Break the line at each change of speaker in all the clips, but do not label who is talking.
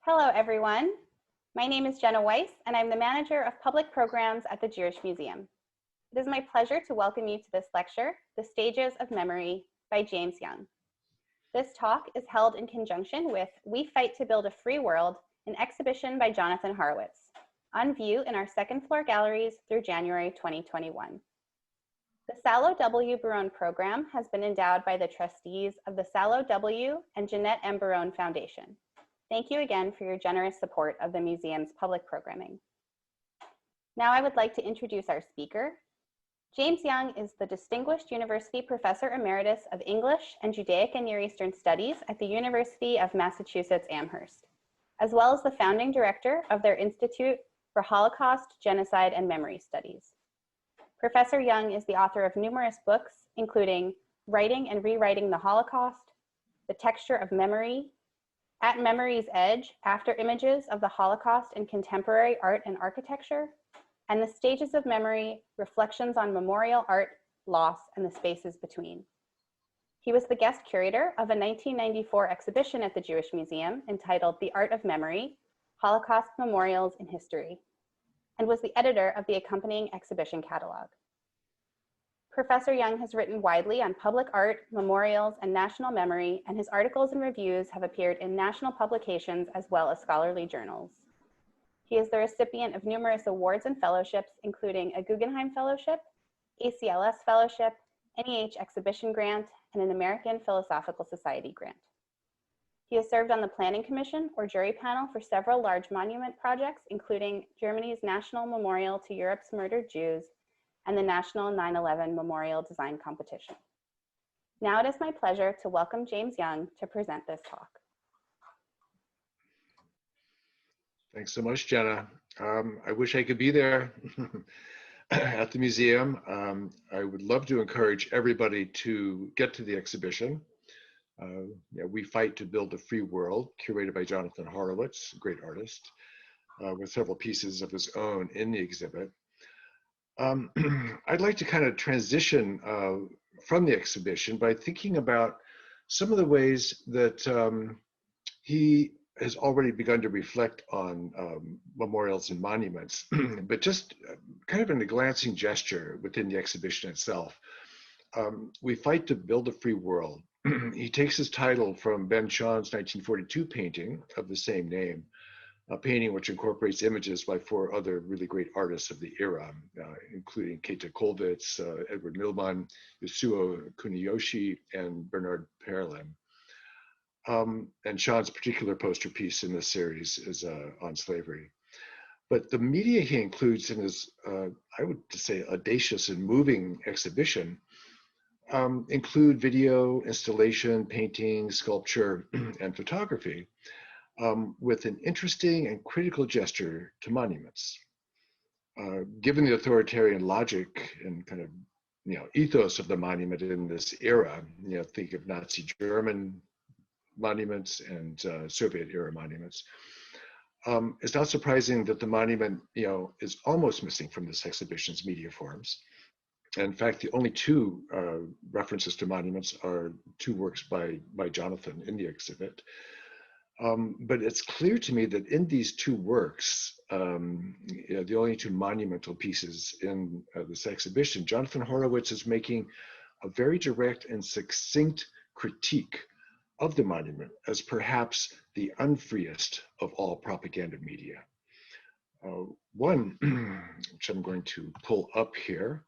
Hello, everyone. My name is Jenna Weiss, and I'm the Manager of Public Programs at the Jewish Museum. It is my pleasure to welcome you to this lecture, The Stages of Memory by James Young. This talk is held in conjunction with We Fight to Build a Free World, an exhibition by Jonathan Horowitz, on view in our second floor galleries through January 2021. The Salo W. Barone program has been endowed by the trustees of the Salo W. and Jeannette M. Barone Foundation. Thank you again for your generous support of the museum's public programming. Now I would like to introduce our speaker. James Young is the Distinguished University Professor Emeritus of English and Judaic and Near Eastern Studies at the University of Massachusetts Amherst, as well as the founding director of their Institute for Holocaust, Genocide, and Memory Studies. Professor Young is the author of numerous books, including Writing and Rewriting the Holocaust, The Texture of Memory, At Memory's Edge, After Images of the Holocaust in Contemporary Art and Architecture, and The Stages of Memory, Reflections on Memorial Art, Loss, and the Spaces Between. He was the guest curator of a 1994 exhibition at the Jewish Museum entitled The Art of Memory, Holocaust Memorials in History, and was the editor of the accompanying exhibition catalog. Professor Young has written widely on public art, memorials, and national memory, and his articles and reviews have appeared in national publications as well as scholarly journals. He is the recipient of numerous awards and fellowships, including a Guggenheim Fellowship, ACLS Fellowship, NEH Exhibition Grant, and an American Philosophical Society Grant. He has served on the Planning Commission or jury panel for several large monument projects, including Germany's National Memorial to Europe's Murdered Jews and the National 9/11 Memorial Design Competition. Now it is my pleasure to welcome James Young to present this talk.
Thanks so much, Jenna. I wish I could be there at the museum. I would love to encourage everybody to get to the exhibition. We Fight to Build a Free World, curated by Jonathan Horowitz, a great artist, with several pieces of his own in the exhibit. I'd like to kind of transition from the exhibition by thinking about some of the ways that he has already begun to reflect on memorials and monuments, but just kind of in a glancing gesture within the exhibition itself. We Fight to Build a Free World. He takes his title from Ben Shah's 1942 painting of the same name, a painting which incorporates images by four other really great artists of the era, including Keita Kollwitz, Edward Millman, Yasuo Kuniyoshi, and Bernard Perelin. And Sean's particular poster piece in this series is on slavery. But the media he includes in his, I would say, audacious and moving exhibition include video, installation, painting, sculpture, and photography, with an interesting and critical gesture to monuments. Given the authoritarian logic and kind of ethos of the monument in this era, think of Nazi German monuments and Soviet era monuments. It's not surprising that the monument is almost missing from this exhibition's media forms. In fact, the only two references to monuments are two works by Jonathan in the exhibit. But it's clear to me that in these two works, the only two monumental pieces in this exhibition, Jonathan Horowitz is making a very direct and succinct critique of the monument as perhaps the unfreest of all propaganda media. One, which I'm going to pull up here,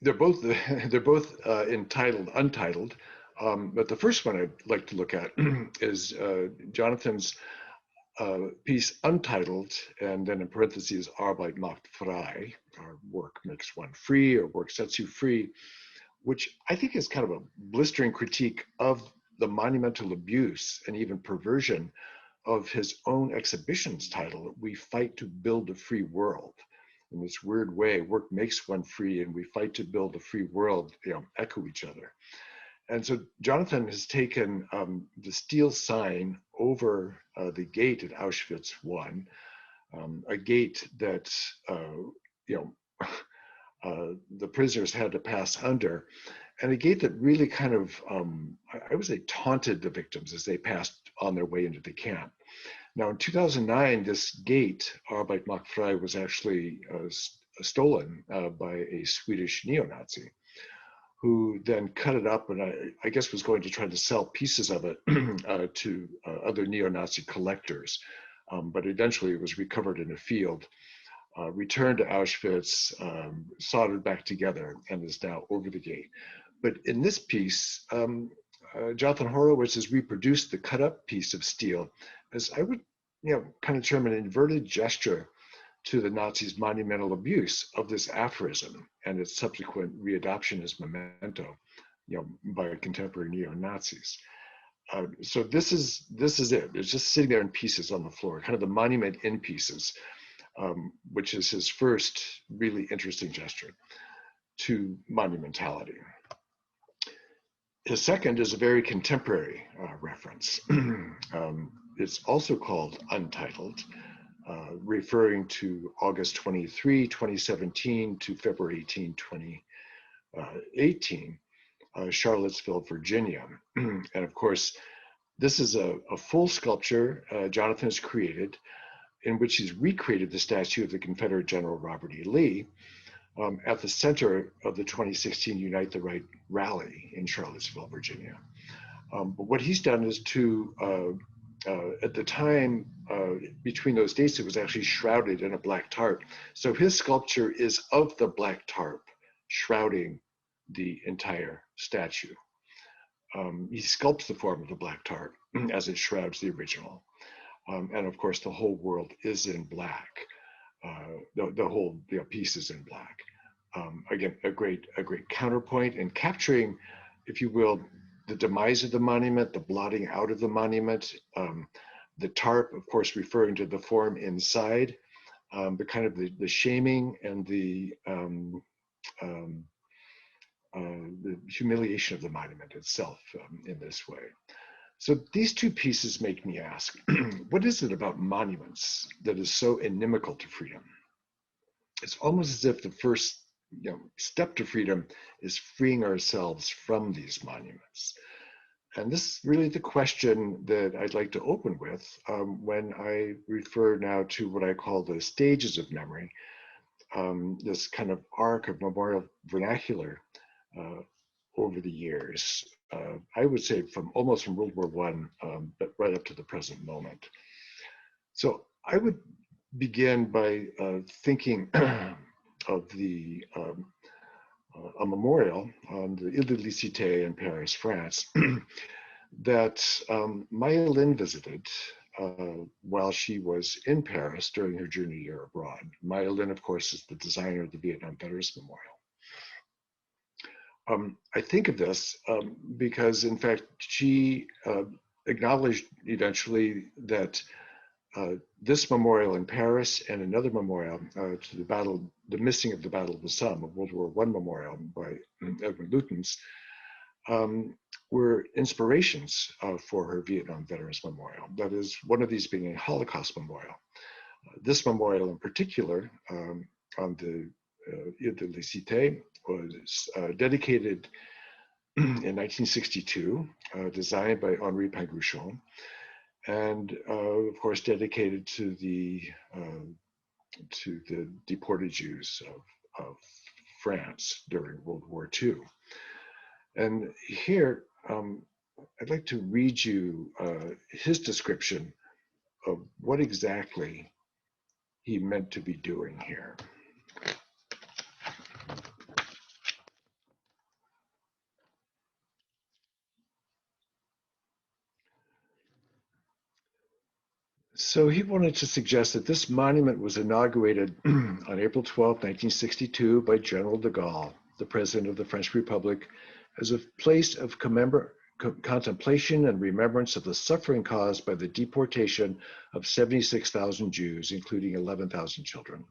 they're both entitled, Untitled. But the first one I'd like to look at is Jonathan's piece Untitled, and then in parentheses, Arbeit macht frei, or work makes one free, or work sets you free, which I think is kind of a blistering critique of the monumental abuse and even perversion of his own exhibition's title, We Fight to Build a Free World. In this weird way, work makes one free, and we fight to build a free world, echo each other. And so Jonathan has taken the steel sign over the gate at Auschwitz I, a gate that the prisoners had to pass under, and a gate that really kind of, I would say, taunted the victims as they passed on their way into the camp. Now, in 2009, this gate, Arbeit macht frei, was actually stolen by a Swedish neo-Nazi, who then cut it up and I guess was going to try to sell pieces of it to other neo-Nazi collectors. But eventually it was recovered in a field, returned to Auschwitz, soldered back together, and is now over the gate. But in this piece, Jonathan Horowitz has reproduced the cut up piece of steel as I would, kind of term an inverted gesture to the Nazis' monumental abuse of this aphorism and its subsequent readoption as memento, by contemporary neo-Nazis. So this is it. It's just sitting there in pieces on the floor, kind of the monument in pieces, which is his first really interesting gesture to monumentality. His second is a very contemporary reference. It's also called Untitled, referring to August 23, 2017 to February 18, 2018, Charlottesville, Virginia. And of course, this is a full sculpture Jonathan has created in which he's recreated the statue of the Confederate General Robert E. Lee at the center of the 2016 Unite the Right rally in Charlottesville, Virginia. But what he's done is to, at the time, between those dates, it was actually shrouded in a black tarp. So his sculpture is of the black tarp shrouding the entire statue. He sculpts the form of the black tarp as it shrouds the original. And of course, the whole world is in black. The whole piece is in black. Again, a great counterpoint in capturing, if you will, the demise of the monument, the blotting out of the monument, the tarp, of course, referring to the form inside, the kind of the shaming and the humiliation of the monument itself in this way. So these two pieces make me ask, what is it about monuments that is so inimical to freedom? It's almost as if the first step to freedom is freeing ourselves from these monuments. And this is really the question that I'd like to open with when I refer now to what I call the stages of memory, this kind of arc of memorial vernacular over the years. I would say almost from World War I, but right up to the present moment. So I would begin by thinking of a memorial on the Ile de la Cité in Paris, France, that Maya Lin visited while she was in Paris during her junior year abroad. Maya Lin, of course, is the designer of the Vietnam Veterans Memorial. I think of this because, in fact, she acknowledged eventually that this memorial in Paris and another memorial to the missing of the Battle of the Somme, a World War I memorial by Edwin Lutyens, were inspirations for her Vietnam Veterans Memorial. That is, one of these being a Holocaust memorial. This memorial in particular, on the Ile de la Cité, was dedicated in 1962, designed by Henri Pingouchon, and of course dedicated to the deported Jews of France during World War II. And here, I'd like to read you his description of what exactly he meant to be doing here. So he wanted to suggest that this monument was inaugurated on April 12, 1962 by General de Gaulle, the President of the French Republic, as a place of contemplation and remembrance of the suffering caused by the deportation of 76,000 Jews, including 11,000 children.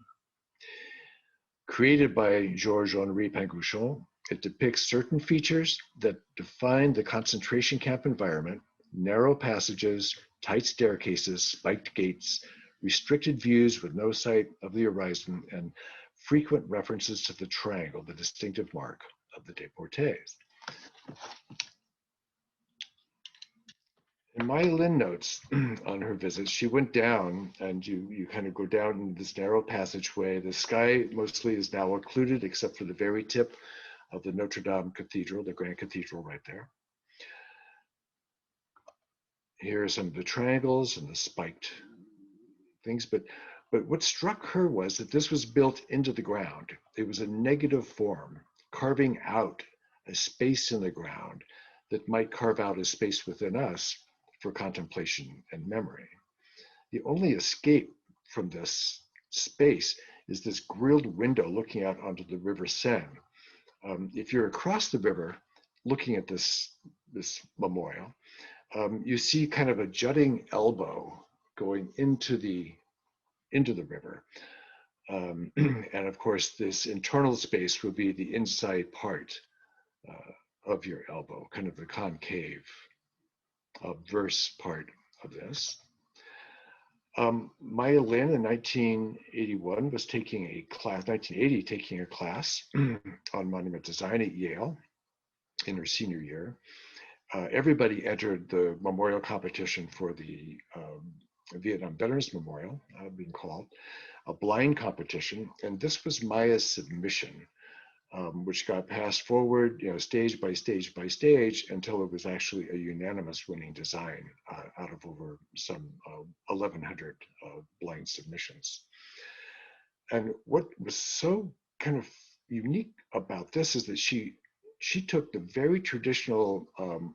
Created by Georges-Henri Pingouchon, it depicts certain features that define the concentration camp environment: narrow passages, tight staircases, spiked gates, restricted views with no sight of the horizon, and frequent references to the triangle, the distinctive mark of the deportees. In Maya Lin notes on her visit, she went down, and you kind of go down in this narrow passageway. The sky mostly is now occluded except for the very tip of the Notre Dame Cathedral, the Grand Cathedral right there. Here are some of the triangles and the spiked things, but what struck her was that this was built into the ground. It was a negative form, carving out a space in the ground that might carve out a space within us for contemplation and memory. The only escape from this space is this grilled window looking out onto the River Seine. If you're across the river looking at this memorial, you see kind of a jutting elbow going into the river. And of course, this internal space would be the inside part of your elbow, kind of the concave verse part of this. Maya Lin in 1981 was taking a class, 1980, taking a class on monument design at Yale in her senior year. Everybody entered the memorial competition for the Vietnam Veterans Memorial, being called a blind competition, and this was Maya's submission, which got passed forward, stage by stage by stage, until it was actually a unanimous winning design out of over some 1,100 blind submissions. And what was so kind of unique about this is that she took the very traditional,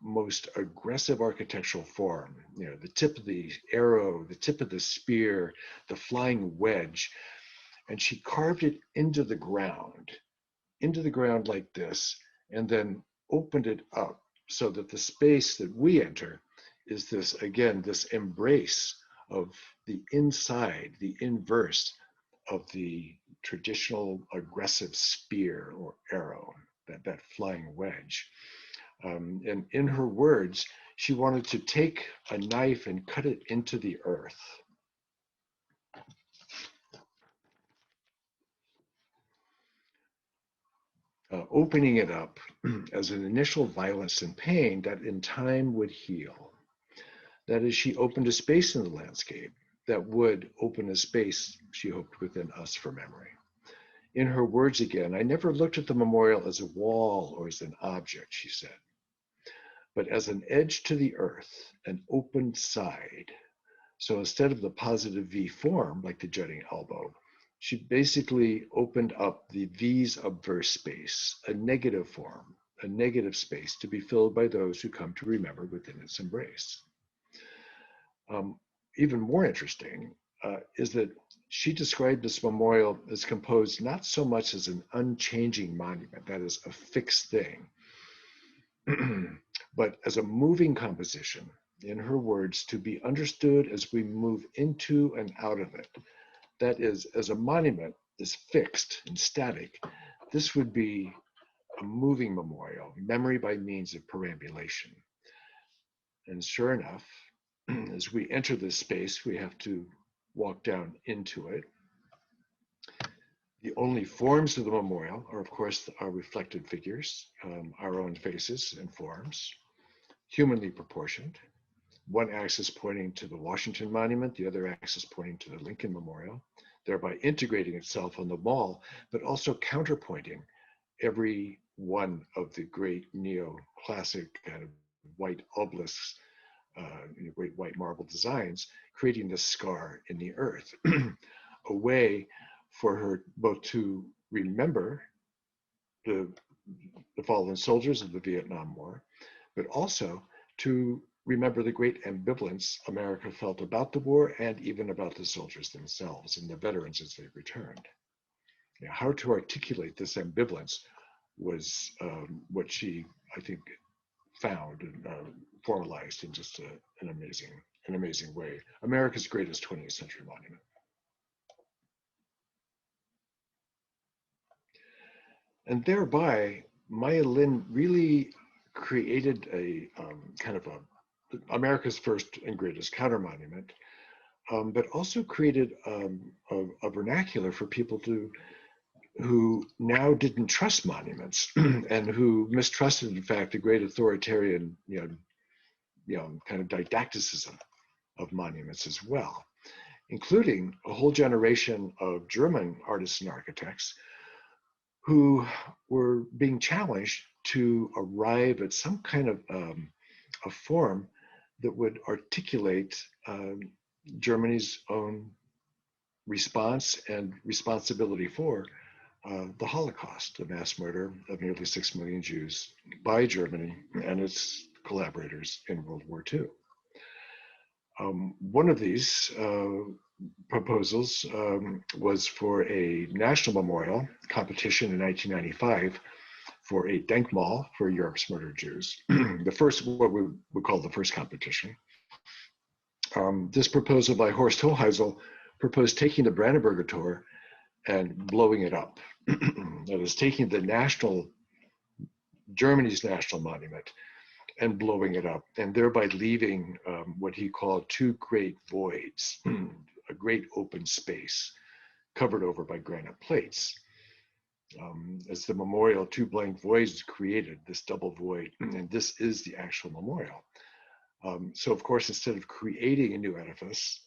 most aggressive architectural form, the tip of the arrow, the tip of the spear, the flying wedge, and she carved it into the ground like this, and then opened it up so that the space that we enter is this, again, this embrace of the inside, the inverse of the traditional aggressive spear or arrow, that flying wedge. And in her words, she wanted to take a knife and cut it into the earth. Opening it up as an initial violence and pain that in time would heal. That is, she opened a space in the landscape that would open a space, she hoped, within us for memory. In her words again, I never looked at the memorial as a wall or as an object, she said, but as an edge to the earth, an open side. So instead of the positive V form, like the jutting elbow, she basically opened up the V's of verse space, a negative form, a negative space to be filled by those who come to remember within its embrace. Even more interesting is that she described this memorial as composed not so much as an unchanging monument, that is a fixed thing, but as a moving composition, in her words, to be understood as we move into and out of it. That is, as a monument is fixed and static, this would be a moving memorial, memory by means of perambulation. And sure enough, as we enter this space, we have to walk down into it. The only forms of the memorial are, of course, our reflected figures, our own faces and forms, humanly proportioned. One axis pointing to the Washington Monument, the other axis pointing to the Lincoln Memorial, thereby integrating itself on the wall, but also counterpointing every one of the great neoclassic kind of white obelisks, great white marble designs, creating this scar in the earth, a way for her both to remember the fallen soldiers of the Vietnam War, but also to remember the great ambivalence America felt about the war and even about the soldiers themselves and the veterans as they returned. How to articulate this ambivalence was what she, I think, found and formalized in just an amazing way. America's greatest 20th century monument. And thereby, Maya Lin really created a kind of America's first and greatest counter monument, but also created a vernacular for people who now didn't trust monuments and who mistrusted, in fact, the great authoritarian kind of didacticism of monuments as well, including a whole generation of German artists and architects who were being challenged to arrive at some kind of a form that would articulate Germany's own response and responsibility for the Holocaust, the mass murder of nearly 6 million Jews by Germany and its collaborators in World War II. One of these proposals was for a national memorial competition in 1995 for a Denkmal for Europe's murdered Jews. The first, what we would call the first competition. This proposal by Horst Hoheisel proposed taking the Brandenburger Tor and blowing it up. That is, taking the Germany's national monument and blowing it up, and thereby leaving what he called two great voids, a great open space covered over by granite plates. As the memorial, two blank voids created this double void, and this is the actual memorial. So of course, instead of creating a new edifice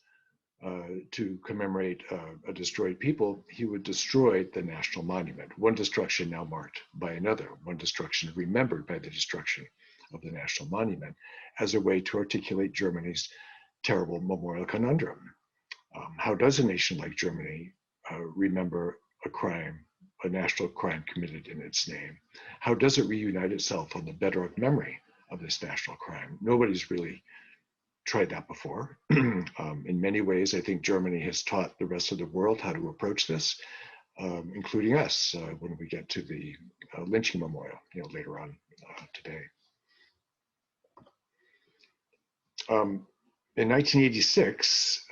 to commemorate a destroyed people, he would destroy the national monument. One destruction now marked by another, one destruction remembered by the destruction of the national monument, as a way to articulate Germany's terrible memorial conundrum. How does a nation like Germany remember a crime, a national crime committed in its name? How does it reunite itself on the bedrock memory of this national crime? Nobody's really tried that before. In many ways, I think Germany has taught the rest of the world how to approach this, including us when we get to the Lynching Memorial, later on today. In 1986,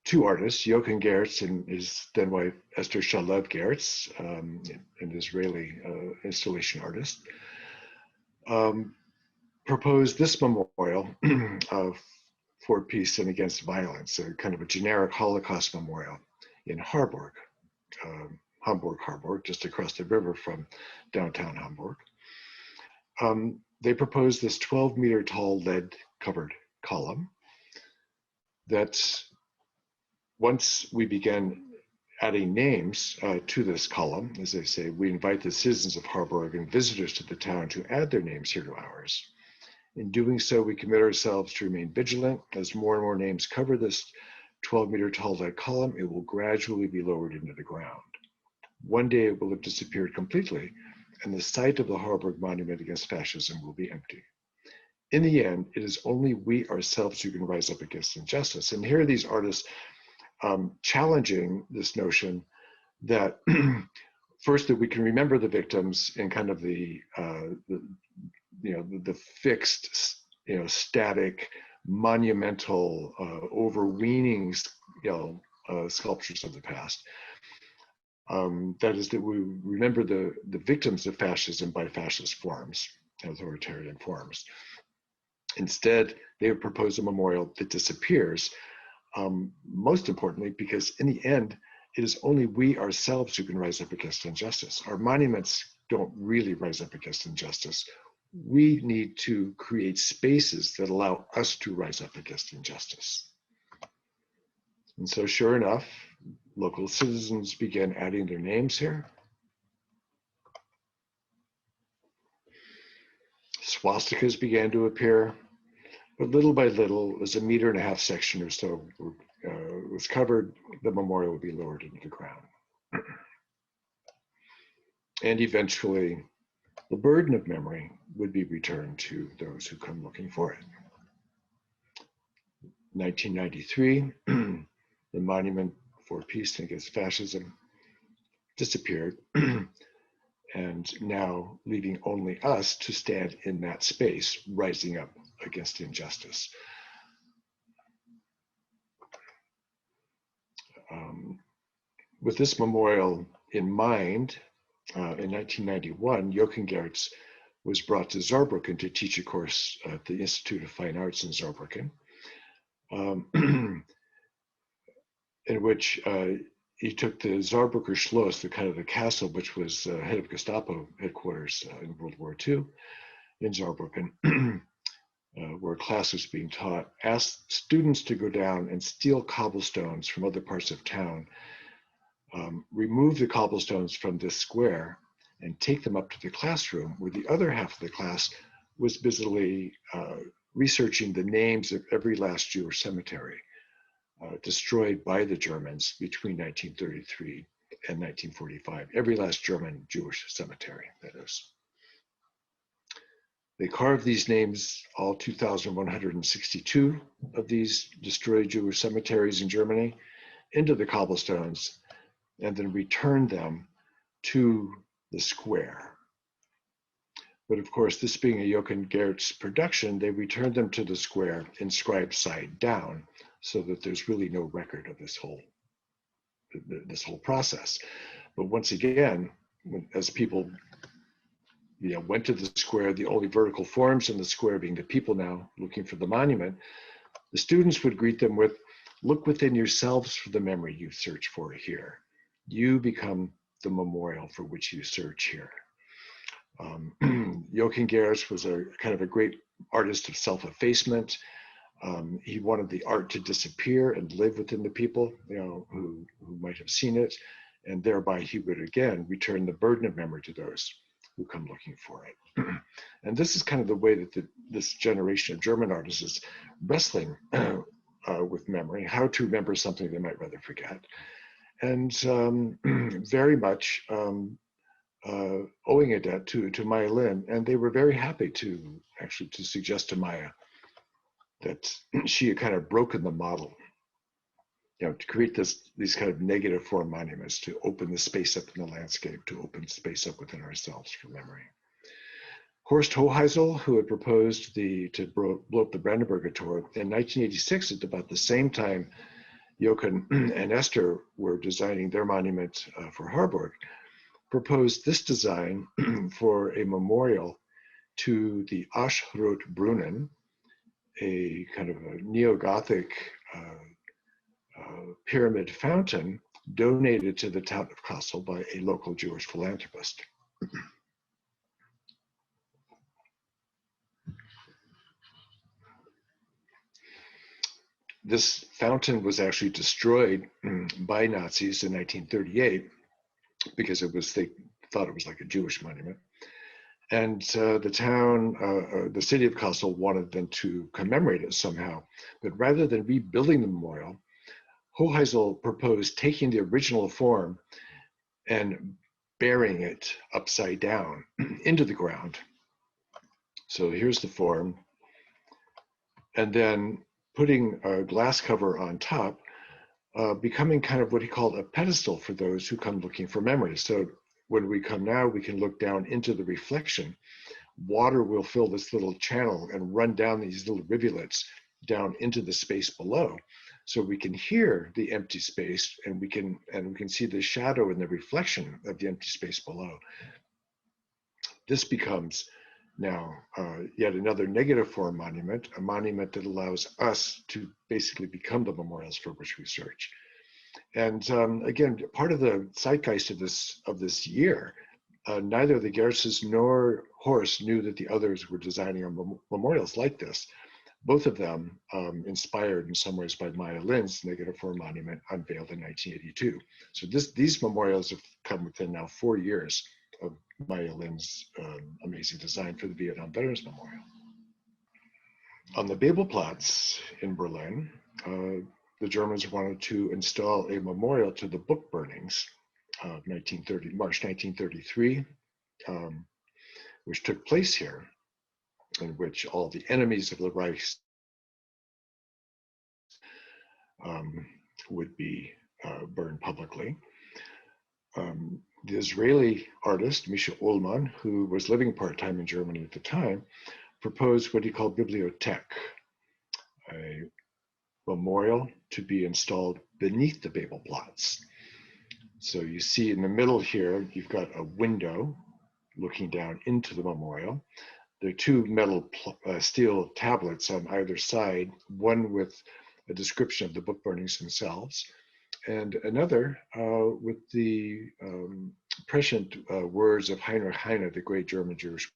two artists, Jochen Gertz and his then wife Esther Shalev Gertz, an Israeli installation artist, proposed this memorial for peace and against violence, a kind of a generic Holocaust memorial in Harburg, Hamburg, just across the river from downtown Hamburg. They proposed this 12-meter tall lead-covered column that, once we began adding names to this column, as they say, we invite the citizens of Harburg and visitors to the town to add their names here to ours. In doing so, we commit ourselves to remain vigilant. As more and more names cover this 12-meter tall lead column, it will gradually be lowered into the ground. One day it will have disappeared completely, and the site of the Harburg Monument Against Fascism will be empty. In the end, it is only we ourselves who can rise up against injustice. And here are these artists challenging this notion that first, that we can remember the victims in kind of the fixed, static, monumental, overweening, sculptures of the past. That is, that we remember the victims of fascism by fascist forms, authoritarian forms. Instead, they have proposed a memorial that disappears, most importantly, because in the end, it is only we ourselves who can rise up against injustice. Our monuments don't really rise up against injustice. We need to create spaces that allow us to rise up against injustice. And so sure enough, local citizens began adding their names here. Swastikas began to appear, but little by little, as a 1.5 meter section or so was covered, the memorial would be lowered into the ground. And eventually, the burden of memory would be returned to those who come looking for it. 1993, the Monument for Peace and Against Fascism disappeared, and now leaving only us to stand in that space, rising up against injustice. With this memorial in mind, in 1991, Jochen Gertz was brought to Saarbrücken to teach a course at the Institute of Fine Arts in Saarbrücken, in which he took the Saarbrücker Schloss, the kind of the castle, which was head of Gestapo headquarters in World War II in Saarbrücken, where a class was being taught, asked students to go down and steal cobblestones from other parts of town, remove the cobblestones from this square, and take them up to the classroom where the other half of the class was busily researching the names of every last Jewish cemetery destroyed by the Germans between 1933 and 1945. Every last German Jewish cemetery, that is. They carved these names, all 2,162 of these destroyed Jewish cemeteries in Germany, into the cobblestones, and then returned them to the square. But of course, this being a Jochen Gertz production, they returned them to the square inscribed side down, so that there's really no record of this whole process. But once again, as people went to the square, the only vertical forms in the square being the people now looking for the monument, the students would greet them with, "Look within yourselves for the memory you search for here. You become the memorial for which you search here." Jochen Gertz was a kind of a great artist of self-effacement. He wanted the art to disappear and live within the people, who might have seen it, and thereby he would again return the burden of memory to those who come looking for it. And this is kind of the way that this generation of German artists is wrestling with memory, how to remember something they might rather forget, and very much owing a debt to Maya Lin, and they were very happy to actually suggest to Maya that she had kind of broken the model, to create these kind of negative form monuments, to open the space up in the landscape, to open space up within ourselves for memory. Horst Hoheisel, who had proposed to blow up the Brandenburger Tor in 1986, at about the same time Jochen and Esther were designing their monument for Harburg, proposed this design for a memorial to the Aschrotbrunnen, a kind of a neo-Gothic pyramid fountain donated to the town of Kassel by a local Jewish philanthropist. This fountain was actually destroyed by Nazis in 1938 because they thought it was like a Jewish monument. And the town, the city of Kassel wanted them to commemorate it somehow. But rather than rebuilding the memorial, Hoheisel proposed taking the original form and burying it upside down into the ground. So here's the form. And then putting a glass cover on top, becoming kind of what he called a pedestal for those who come looking for memories. So when we come now, we can look down into the reflection. Water will fill this little channel and run down these little rivulets down into the space below. So we can hear the empty space, and we can see the shadow and the reflection of the empty space below. This becomes now yet another negative form monument, a monument that allows us to basically become the memorials for which we search. And again, part of the zeitgeist of this year, neither the Gertzes nor Horst knew that the others were designing memorials like this. Both of them inspired in some ways by Maya Lin's negative form monument unveiled in 1982. So these memorials have come within now 4 years of Maya Lin's amazing design for the Vietnam Veterans Memorial. On the Babelplatz in Berlin, the Germans wanted to install a memorial to the book burnings of March 1933, which took place here, in which all the enemies of the Reich would be burned publicly. The Israeli artist, Misha Ullman, who was living part-time in Germany at the time, proposed what he called Bibliothek, a memorial to be installed beneath the Babelplatz. So you see in the middle here, you've got a window looking down into the memorial. There are two metal steel tablets on either side, one with a description of the book burnings themselves, and another with the prescient words of Heinrich Heine, the great German Jewish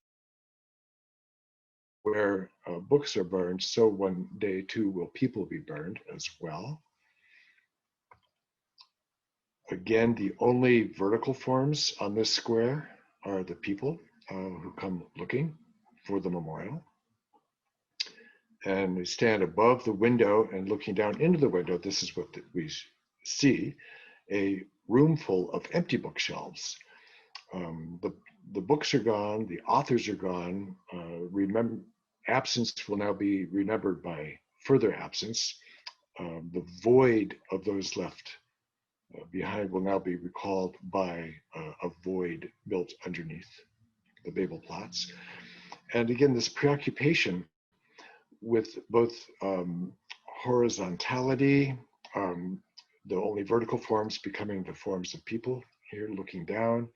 where books are burned, so one day too will people be burned as well. Again, the only vertical forms on this square are the people who come looking for the memorial. And they stand above the window and looking down into the window. This is what we see, a room full of empty bookshelves. The books are gone, the authors are gone. Absence will now be remembered by further absence. The void of those left behind will now be recalled by a void built underneath the Babel plots. And again, this preoccupation with both horizontality, the only vertical forms becoming the forms of people here looking down,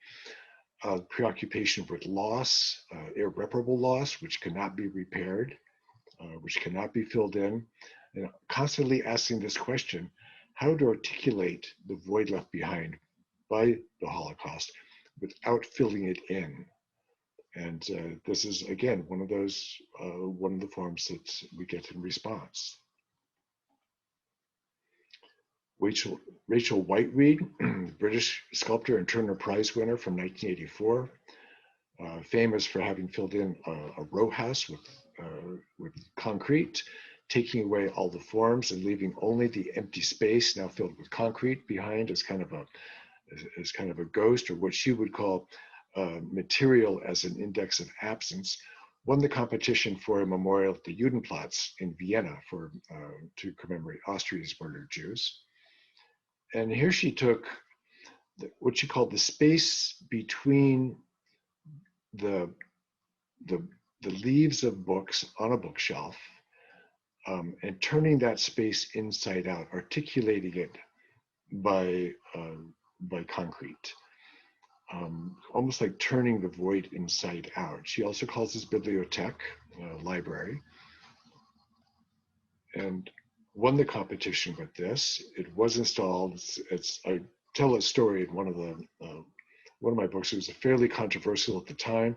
preoccupation with loss, irreparable loss, which cannot be repaired, which cannot be filled in, and constantly asking this question, how to articulate the void left behind by the Holocaust without filling it in. And this is, again, one of the forms that we get in response. Rachel Whiteread, British sculptor and Turner Prize winner from 1984, famous for having filled in a row house with concrete, taking away all the forms and leaving only the empty space now filled with concrete behind as kind of a ghost, or what she would call material as an index of absence, won the competition for a memorial at the Judenplatz in Vienna to commemorate Austria's murdered Jews. And here she took what she called the space between the leaves of books on a bookshelf, and turning that space inside out, articulating it by concrete, almost like turning the void inside out. She also calls this bibliothèque, library, and won the competition with this. It was installed. I tell a story in one of my books. It was fairly controversial at the time,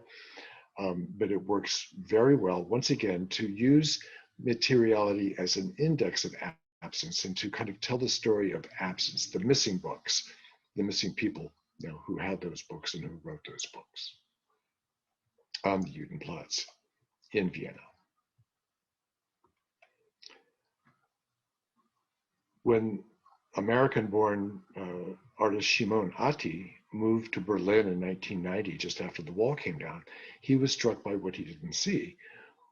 but it works very well, once again, to use materiality as an index of absence and to kind of tell the story of absence, the missing books, the missing people, who had those books and who wrote those books on the Judenplatz in Vienna. When American-born artist Shimon Ati moved to Berlin in 1990, just after the wall came down, he was struck by what he didn't see,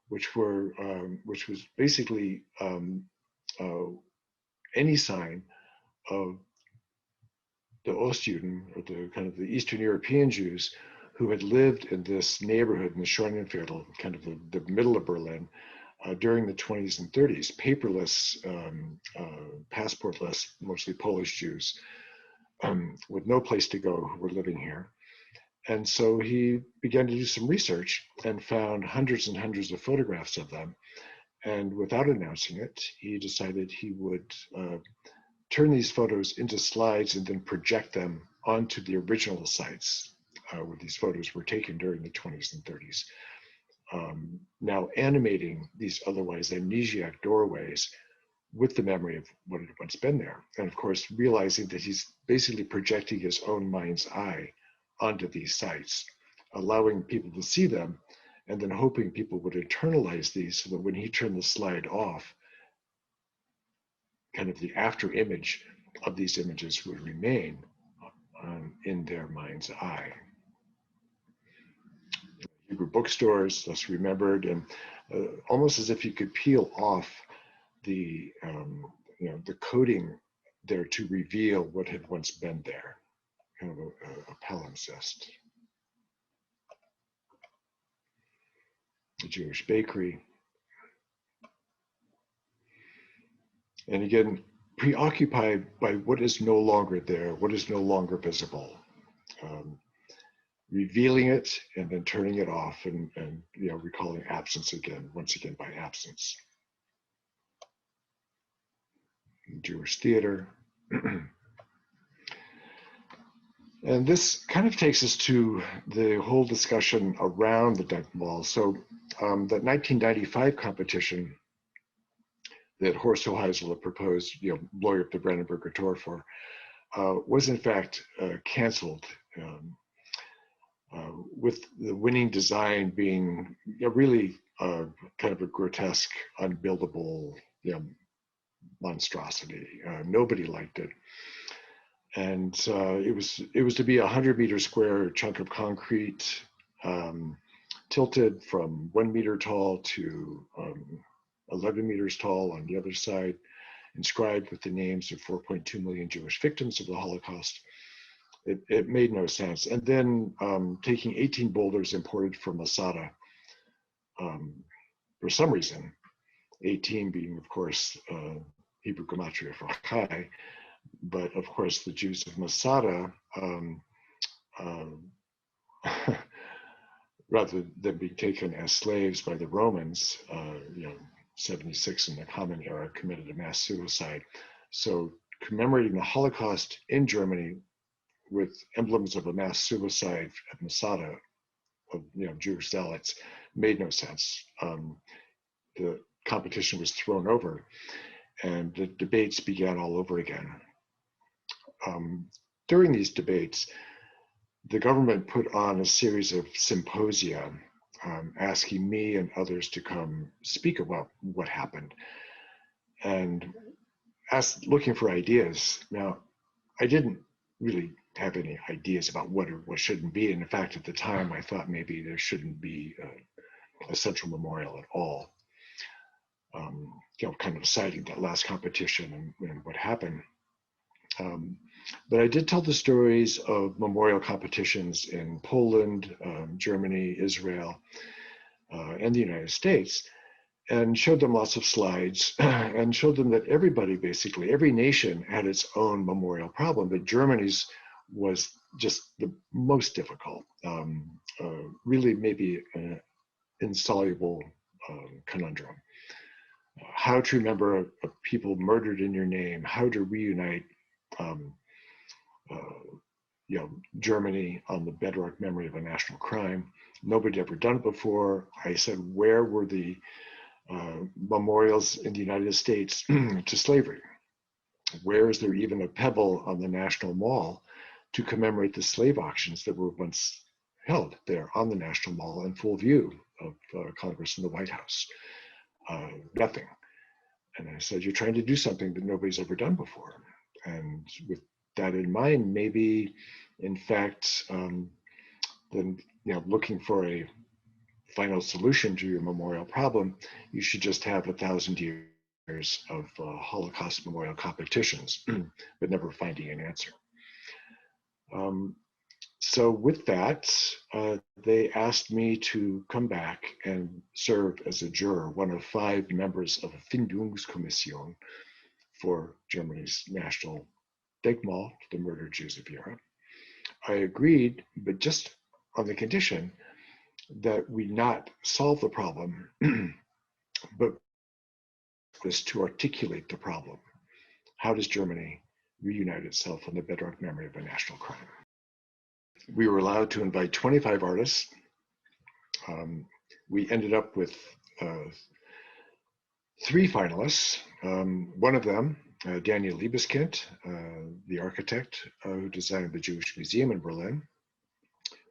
which was basically any sign of the Ostjuden, or the Eastern European Jews who had lived in this neighborhood in the Schwanenviertel, kind of the middle of Berlin, during the 20s and 30s, paperless, passportless, mostly Polish Jews, with no place to go, who were living here. And so he began to do some research and found hundreds and hundreds of photographs of them. And without announcing it, he decided he would turn these photos into slides and then project them onto the original sites where these photos were taken during the 20s and 30s. Now animating these otherwise amnesiac doorways with the memory of what had once been there. And of course, realizing that he's basically projecting his own mind's eye onto these sites, allowing people to see them, and then hoping people would internalize these so that when he turned the slide off, kind of the after image of these images would remain in their mind's eye. Hebrew bookstores, thus remembered, and almost as if you could peel off the coating there to reveal what had once been there, kind of a palimpsest. The Jewish bakery. And again, preoccupied by what is no longer there, what is no longer visible. Revealing it and then turning it off and recalling absence again, once again by absence. Jewish theater. And this kind of takes us to the whole discussion around the Denkmal. So that 1995 competition that Horst Hoheisel proposed, blowing up the Brandenburger Tor for, was in fact canceled, with the winning design being really kind of a grotesque, unbuildable, monstrosity. Nobody liked it. And it was to be a 100-meter square chunk of concrete, tilted from 1 meter tall to 11 meters tall on the other side, inscribed with the names of 4.2 million Jewish victims of the Holocaust. It made no sense. And then taking 18 boulders imported from Masada, for some reason, 18 being, of course, Hebrew gematria for Chai, but of course the Jews of Masada, rather than being taken as slaves by the Romans, 76 in the Common Era, committed a mass suicide. So commemorating the Holocaust in Germany with emblems of a mass suicide at Masada of Jewish zealots made no sense. The competition was thrown over, and the debates began all over again. During these debates, the government put on a series of symposia, asking me and others to come speak about what happened, and looking for ideas. Now, I didn't really have any ideas about what or what shouldn't be. And in fact, at the time, I thought maybe there shouldn't be a central memorial at all. Kind of citing that last competition and what happened. But I did tell the stories of memorial competitions in Poland, Germany, Israel, and the United States, and showed them lots of slides and showed them that everybody, basically, every nation had its own memorial problem, but Germany's was just the most difficult, really maybe an insoluble conundrum. How to remember people murdered in your name, how to reunite Germany on the bedrock memory of a national crime. Nobody had ever done it before. I said, where were the memorials in the United States to slavery? Where is there even a pebble on the National Mall to commemorate the slave auctions that were once held there on the National Mall in full view of Congress and the White House? Nothing. And I said, you're trying to do something that nobody's ever done before. And with that in mind, maybe, in fact, then looking for a final solution to your memorial problem, you should just have 1,000 years of Holocaust memorial competitions, but never finding an answer. So with that, they asked me to come back and serve as a juror, one of 5 members of a Findungskommission for Germany's national Denkmal to the murdered Jews of Europe. I agreed, but just on the condition that we not solve the problem, but was to articulate the problem. How does Germany reunite itself on the bedrock memory of a national crime? We were allowed to invite 25 artists. We ended up with 3 finalists. One of them, Daniel Liebeskind, the architect who designed the Jewish Museum in Berlin,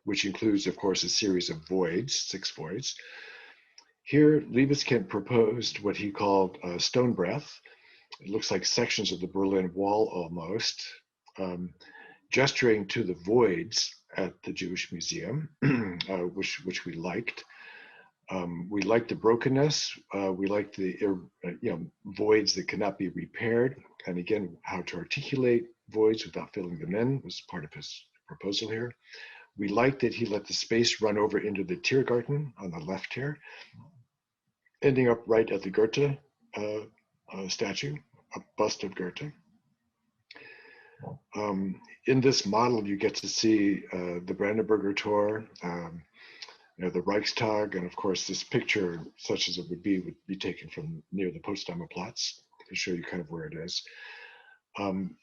which includes, of course, a series of voids, 6 voids. Here, Liebeskind proposed what he called stone breath. It looks like sections of the Berlin Wall almost, gesturing to the voids at the Jewish Museum, which we liked. We liked the brokenness. We liked the voids that cannot be repaired. And again, how to articulate voids without filling them in was part of his proposal here. We liked that he let the space run over into the Tiergarten on the left here, ending up right at the Goethe statue, a bust of Goethe. In this model, you get to see the Brandenburger Tor, the Reichstag, and of course this picture, such as it would be taken from near the Potsdamer Platz to show you kind of where it is. In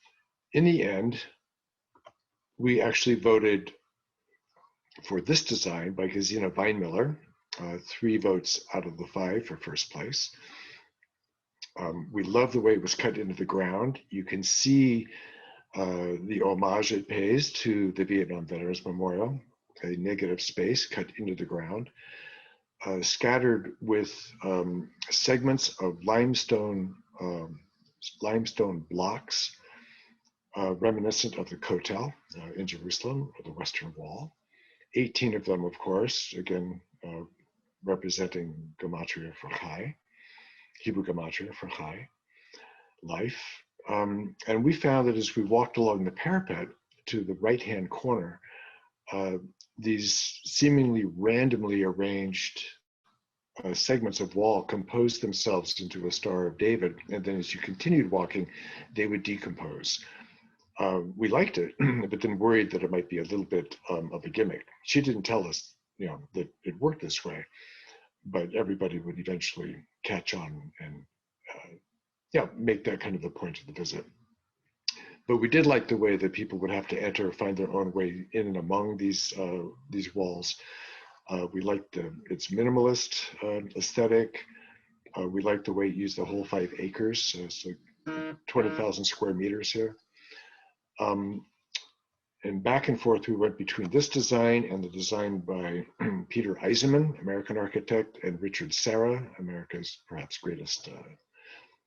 the end, We actually voted for this design by Gesine Weinmiller, 3 votes out of the 5 for first place. We love the way it was cut into the ground. You can see the homage it pays to the Vietnam Veterans Memorial, a negative space cut into the ground, scattered with segments of limestone blocks reminiscent of the Kotel in Jerusalem, or the Western Wall. 18 of them, of course, again, representing Gematria for Chai, Hebrew Gematria for Chai, life. And we found that as we walked along the parapet to the right-hand corner, these seemingly randomly arranged segments of wall composed themselves into a Star of David. And then as you continued walking, they would decompose. We liked it, but then worried that it might be a little bit of a gimmick. She didn't tell us, that it worked this way, but everybody would eventually catch on and make that kind of the point of the visit. But we did like the way that people would have to enter, find their own way in and among these walls. We liked its minimalist aesthetic. We liked the way it used the whole 5 acres, so 20,000 square meters here. And back and forth we went between this design and the design by Peter Eisenman, American architect, and Richard Serra, America's perhaps greatest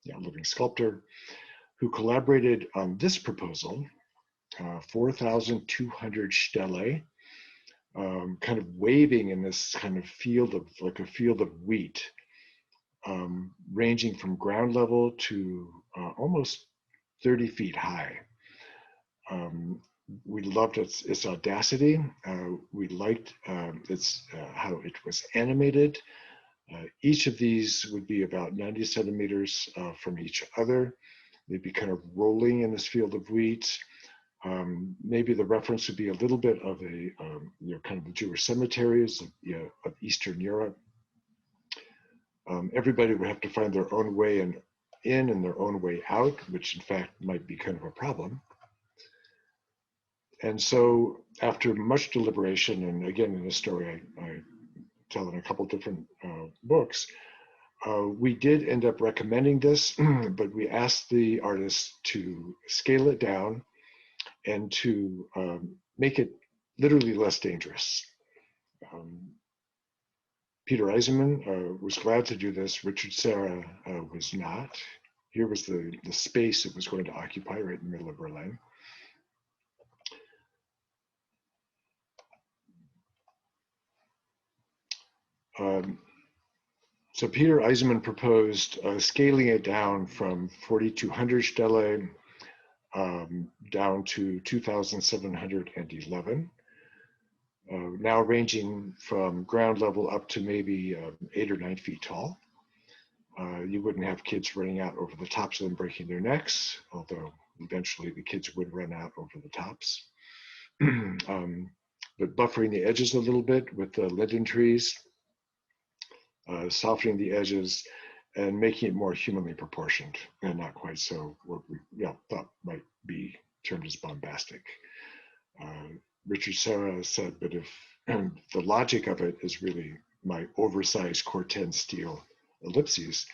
living sculptor, who collaborated on this proposal, 4,200 stele, kind of waving in this kind of field of, like a field of wheat, ranging from ground level to almost 30 feet high. We loved its audacity. We liked how it was animated. Each of these would be about 90 centimeters from each other. They'd be kind of rolling in this field of wheat. Maybe the reference would be a little bit of a, kind of the Jewish cemeteries of Eastern Europe. Everybody would have to find their own way in and their own way out, which in fact might be kind of a problem. And so after much deliberation, and again in the story I tell in a couple different books, we did end up recommending this, but we asked the artists to scale it down and to make it literally less dangerous. Peter Eisenman was glad to do this. Richard Serra was not. Here was the space it was going to occupy right in the middle of Berlin. So Peter Eisenman proposed scaling it down from 4,200 stele down to 2,711, now ranging from ground level up to maybe 8 or 9 feet tall. You wouldn't have kids running out over the tops of them, breaking their necks, although eventually the kids would run out over the tops. But buffering the edges a little bit with the linden trees, softening the edges, and making it more humanly proportioned, and not quite so what we thought might be termed as bombastic. Richard Serra said, but if the logic of it is really my oversized Corten steel ellipses,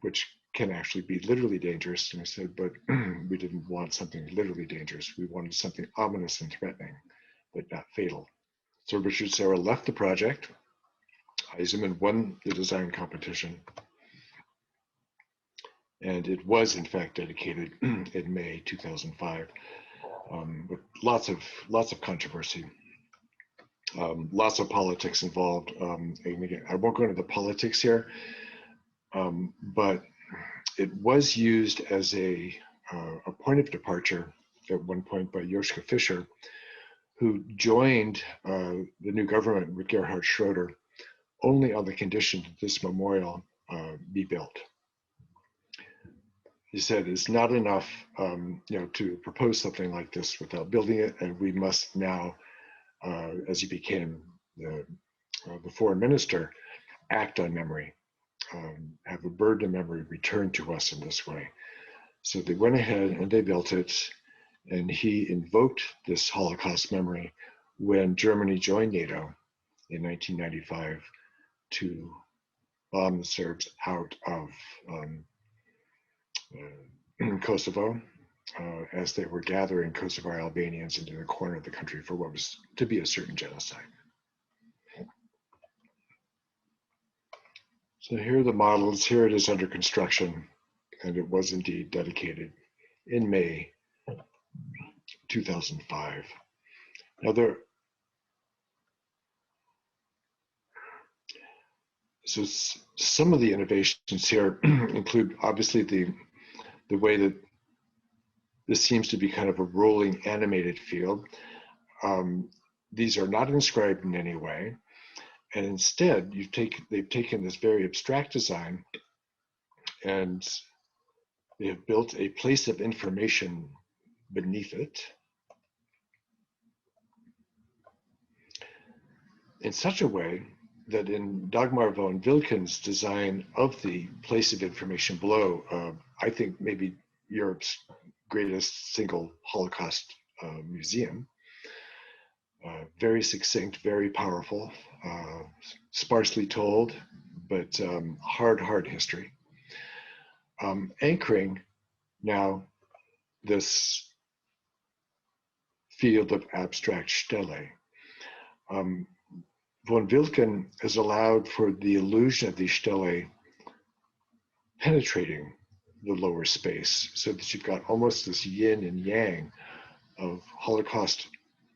which can actually be literally dangerous. And I said, but we didn't want something literally dangerous. We wanted something ominous and threatening, but not fatal. So Richard Serra left the project. Eisenman won the design competition. And it was in fact dedicated in May 2005, with lots of controversy, lots of politics involved. And again, I won't go into the politics here, but it was used as a point of departure at one point by Joschka Fischer, who joined the new government with Gerhard Schroeder only on the condition that this memorial be built. He said it's not enough to propose something like this without building it, and we must now, as he became the foreign minister, act on memory, have the burden of memory returned to us in this way. So they went ahead and they built it, And he invoked this Holocaust memory when Germany joined NATO in 1995 to bomb the Serbs out of Kosovo as they were gathering Kosovar Albanians into the corner of the country for what was to be a certain genocide. So here are the models. Here it is under construction, and it was indeed dedicated in May 2005. Now so some of the innovations here include obviously the way that this seems to be kind of a rolling animated field. These are not inscribed in any way, and instead they've taken this very abstract design and they have built a place of information beneath it in such a way that in Dagmar von Wilken's design of the place of information below, I think maybe Europe's greatest single Holocaust museum, very succinct, very powerful, sparsely told, but hard history. Anchoring now this field of abstract Stelle. Von Wilken has allowed for the illusion of the Stelle penetrating the lower space so that you've got almost this yin and yang of Holocaust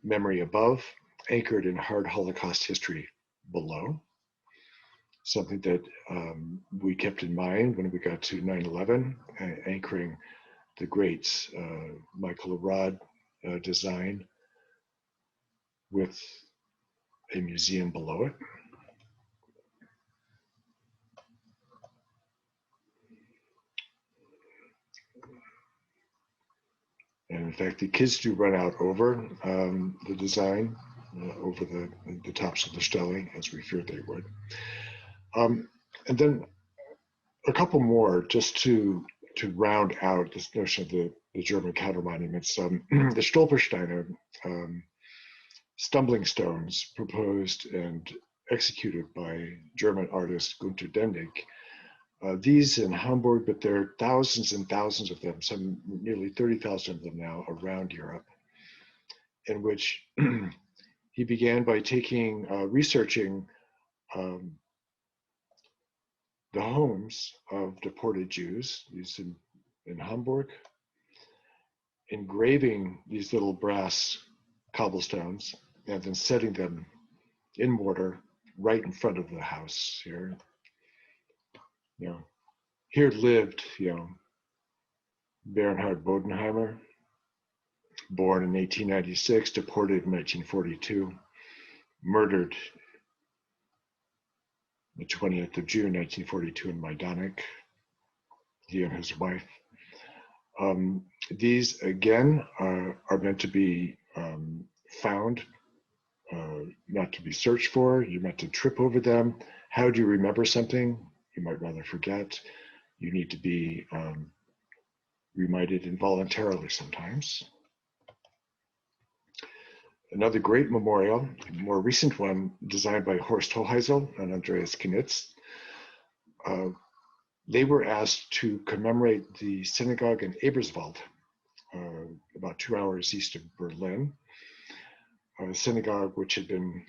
memory above, anchored in hard Holocaust history below. Something that we kept in mind when we got to 9/11, anchoring the great Michael Arad design with a museum below it. And in fact, the kids do run out over the design, over the tops of the Stele, as we feared they would. And then a couple more just to round out this notion of the German counter monuments. The Stolpersteiner stumbling stones proposed and executed by German artist Gunter Dendig. These in Hamburg, but there are thousands and thousands of them, some nearly 30,000 of them now around Europe, in which he began by researching the homes of deported Jews, these in Hamburg, engraving these little brass cobblestones and then setting them in mortar right in front of the house here. Here lived, Bernhard Bodenheimer, born in 1896, deported in 1942, murdered the 20th of June, 1942 in Majdanek, he and his wife. These, again, are meant to be found, not to be searched for. You're meant to trip over them. How do you remember something you might rather forget? You need to be reminded involuntarily sometimes. Another great memorial, a more recent one, designed by Horst Hoheisel and Andreas Knitz. They were asked to commemorate the Synagogue in Eberswald, about 2 hours east of Berlin. A synagogue which had been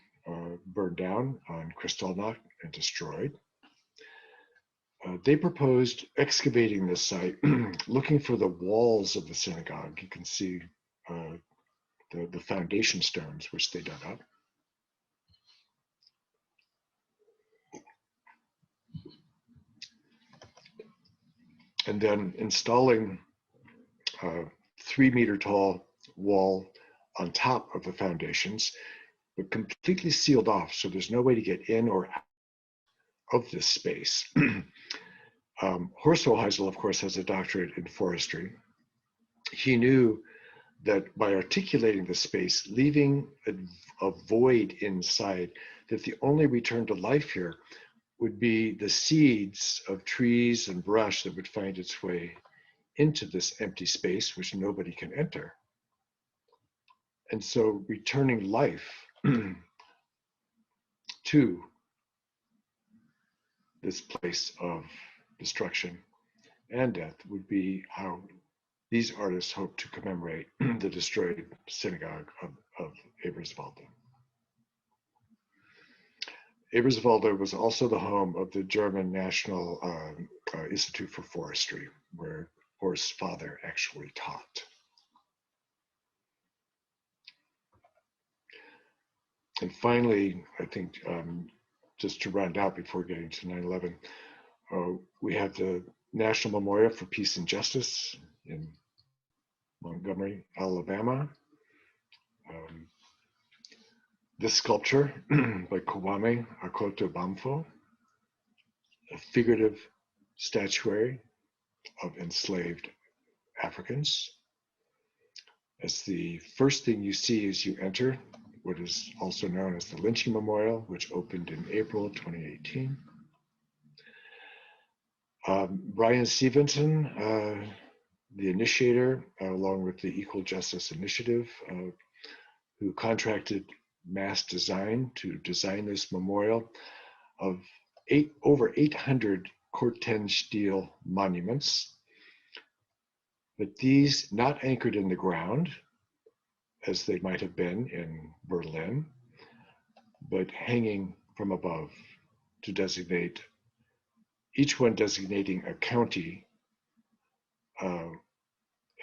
burned down on Kristallnacht and destroyed. They proposed excavating this site, looking for the walls of the synagogue. You can see the foundation stones which they dug up. And then installing a 3-meter tall wall on top of the foundations, but completely sealed off, so there's no way to get in or out of this space. Horst Hoheisel, of course, has a doctorate in forestry. He knew that by articulating the space, leaving a void inside, that the only return to life here would be the seeds of trees and brush that would find its way into this empty space, which nobody can enter. And so returning life to this place of destruction and death would be how these artists hope to commemorate the destroyed synagogue of Eberswalde. Eberswalde was also the home of the German National Institute for Forestry, where Horst's father actually taught. And finally, I think just to round out before getting to 9/11, we have the National Memorial for Peace and Justice in Montgomery, Alabama. This sculpture by Kwame Akoto Bamfo, a figurative statuary of enslaved Africans. As the first thing you see as you enter what is also known as the Lynching Memorial, which opened in April 2018. Brian Stevenson, the initiator, along with the Equal Justice Initiative, who contracted Mass Design to design this memorial of over 800 Corten steel monuments, but these not anchored in the ground, as they might have been in Berlin, but hanging from above to designate, each one designating a county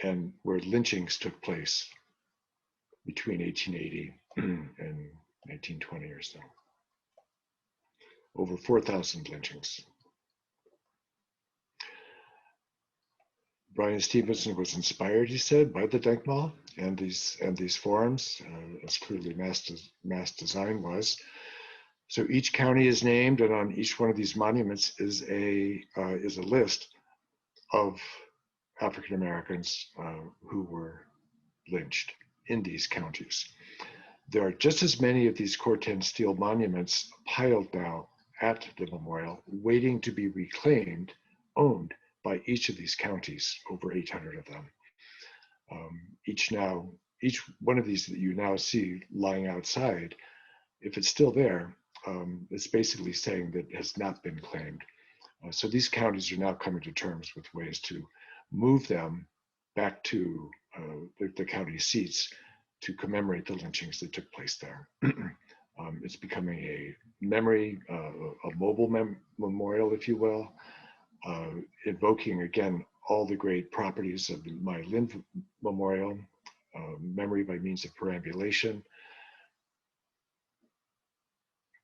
and where lynchings took place between 1880 and 1920 or so. Over 4,000 lynchings. Brian Stevenson was inspired, he said, by the Denkmal and these forums, as clearly mass design was. So each county is named, and on each one of these monuments is a list of African Americans who were lynched in these counties. There are just as many of these Corten steel monuments piled now at the memorial, waiting to be reclaimed, owned by each of these counties, over 800 of them. Each one of these that you now see lying outside, if it's still there, it's basically saying that it has not been claimed. So these counties are now coming to terms with ways to move them back to the county seats to commemorate the lynchings that took place there. It's becoming a memory, a mobile memorial, if you will, invoking again all the great properties of my Lynn Memorial, memory by means of perambulation,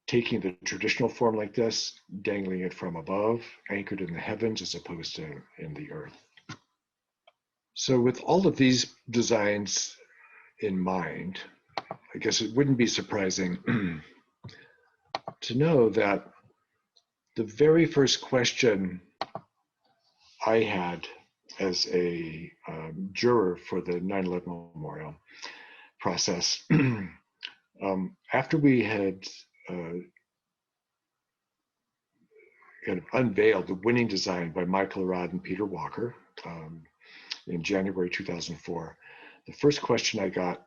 taking the traditional form like this, dangling it from above, anchored in the heavens as opposed to in the earth. So with all of these designs in mind, I guess it wouldn't be surprising to know that the very first question I had as a juror for the 9/11 memorial process, after we had kind of unveiled the winning design by Michael Rod and Peter Walker in January 2004, the first question I got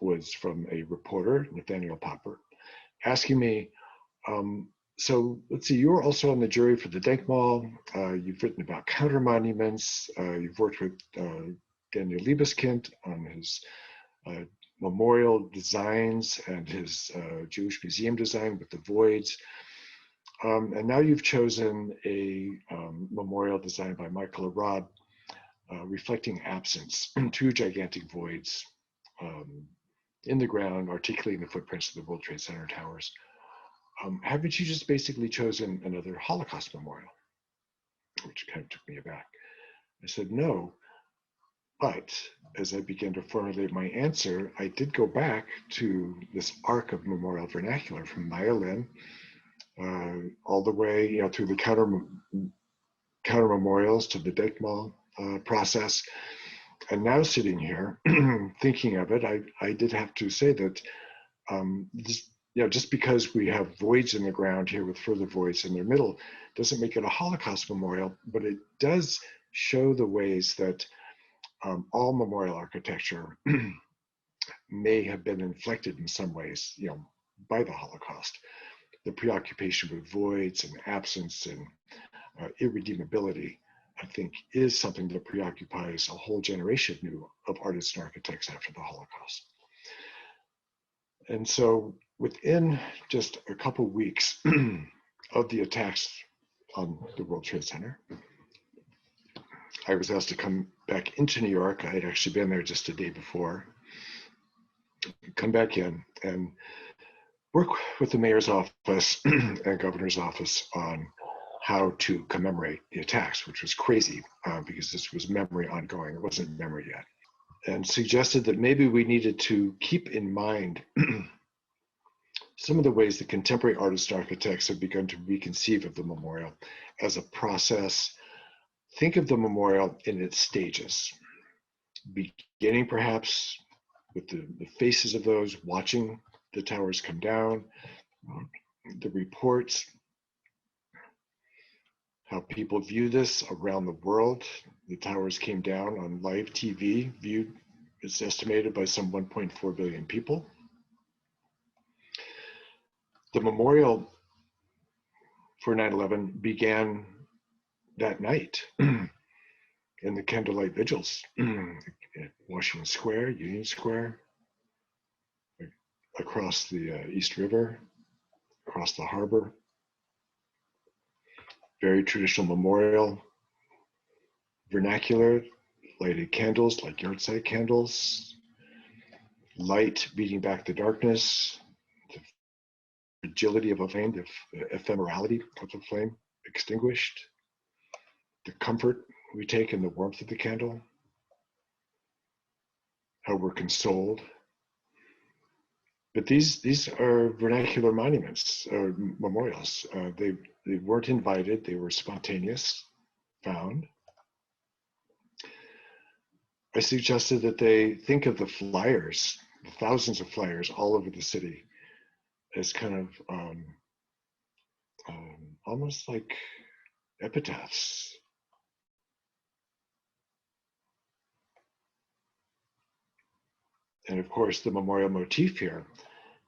was from a reporter, Nathaniel Popper, asking me, so let's see, you're also on the jury for the Denkmal. You've written about counter monuments. You've worked with Daniel Liebeskind on his memorial designs and his Jewish museum design with the voids. And now you've chosen a memorial designed by Michael Arad, reflecting absence, two gigantic voids in the ground, articulating the footprints of the World Trade Center towers. Haven't you just basically chosen another Holocaust memorial? Which kind of took me aback. I said, no, but as I began to formulate my answer, I did go back to this arc of memorial vernacular from Maya Lin, all the way through the counter memorials to the Denkmal process. And now sitting here thinking of it, I did have to say that just because we have voids in the ground here with further voids in their middle doesn't make it a Holocaust memorial, but it does show the ways that all memorial architecture may have been inflected in some ways, by the Holocaust. The preoccupation with voids and absence and irredeemability, I think, is something that preoccupies a whole generation of artists and architects after the Holocaust. And so within just a couple weeks of the attacks on the World Trade Center, I was asked to come back into New York. I had actually been there just a day before. Come back in and work with the mayor's office and governor's office on how to commemorate the attacks, which was crazy because this was memory ongoing. It wasn't memory yet. And suggested that maybe we needed to keep in mind some of the ways that contemporary artists and architects have begun to reconceive of the memorial as a process. Think of the memorial in its stages, beginning perhaps with the faces of those watching the towers come down, the reports, how people view this around the world. The towers came down on live TV, viewed, it's estimated, by some 1.4 billion people. The memorial for 9/11 began that night in the candlelight vigils at Washington Square, Union Square, across the East River, across the harbor. Very traditional memorial, vernacular, lighted candles like yard site candles, light beating back the darkness, the fragility of a flame, the ephemerality of the flame extinguished, the comfort we take in the warmth of the candle, how we're consoled. But these are vernacular monuments or memorials. They weren't invited, they were spontaneous, found. I suggested that they think of the flyers, the thousands of flyers all over the city, as kind of almost like epitaphs. And of course, the memorial motif here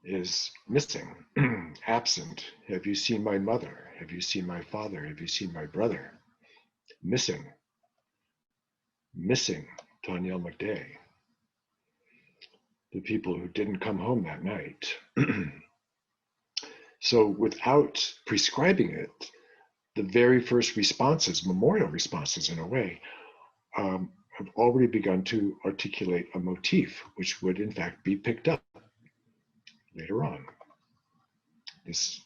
is missing, absent. Have you seen my mother? Have you seen my father? Have you seen my brother? Missing Danielle McDay, the people who didn't come home that night. So without prescribing it, the very first responses, memorial responses in a way, have already begun to articulate a motif, which would in fact be picked up later on. This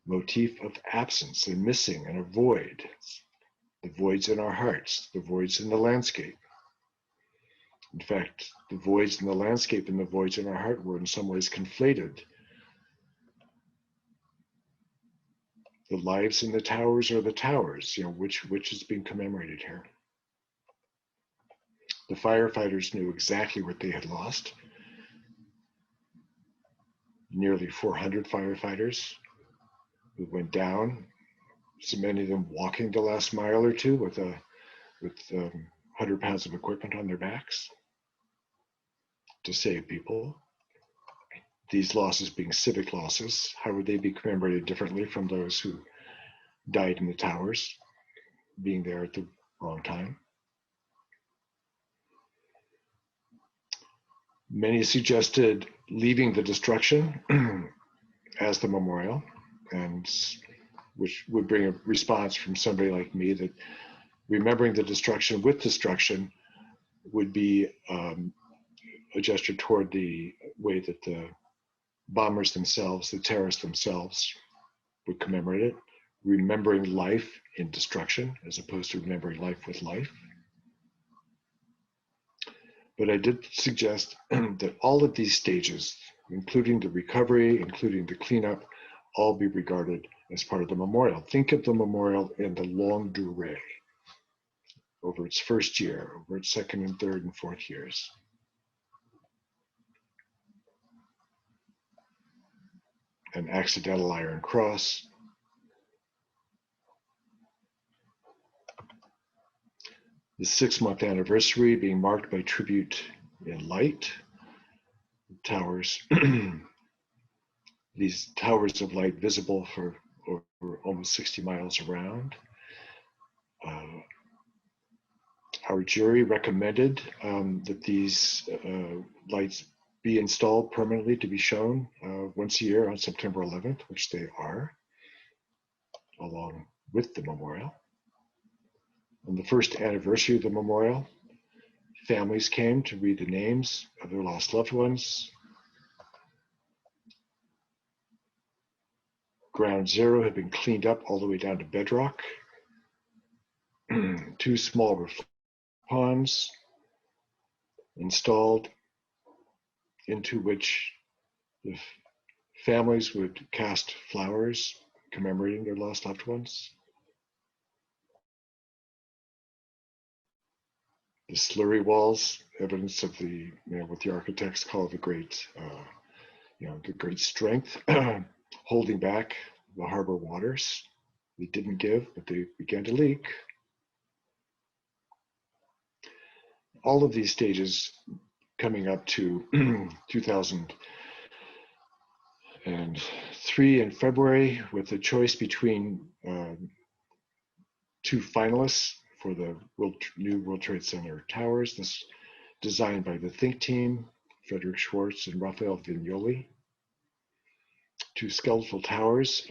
motif of absence and missing and a void, the voids in our hearts, the voids in the landscape. In fact, the voids in the landscape and the voids in our heart were in some ways conflated. The lives in the towers are the towers, which is being commemorated here. The firefighters knew exactly what they had lost. Nearly 400 firefighters who went down, so many of them walking the last mile or two with 100 pounds of equipment on their backs to save people. These losses being civic losses, how would they be commemorated differently from those who died in the towers, being there at the wrong time? Many suggested leaving the destruction as the memorial, and which would bring a response from somebody like me that remembering the destruction with destruction would be a gesture toward the way that the bombers themselves, the terrorists themselves, would commemorate it, remembering life in destruction as opposed to remembering life with life. But I did suggest that all of these stages, including the recovery, including the cleanup, all be regarded as part of the memorial. Think of the memorial in the longue durée, over its first year, over its second and third and fourth years. An accidental iron cross, the 6-month anniversary being marked by tribute in light, towers. These towers of light visible for over almost 60 miles around. Our jury recommended that these lights be installed permanently to be shown once a year on September 11th, which they are, along with the memorial. On the first anniversary of the memorial, families came to read the names of their lost loved ones. Ground zero had been cleaned up all the way down to bedrock. 2 small ponds installed, into which the families would cast flowers commemorating their lost loved ones. The slurry walls, evidence of the, what the architects call the great, the great strength, holding back the harbor waters. They didn't give, but they began to leak. All of these stages coming up to 2003 in February, with a choice between 2 finalists for the new World Trade Center towers. This designed by the Think Team, Frederick Schwartz and Raphael Vignoli. 2 skeletal towers,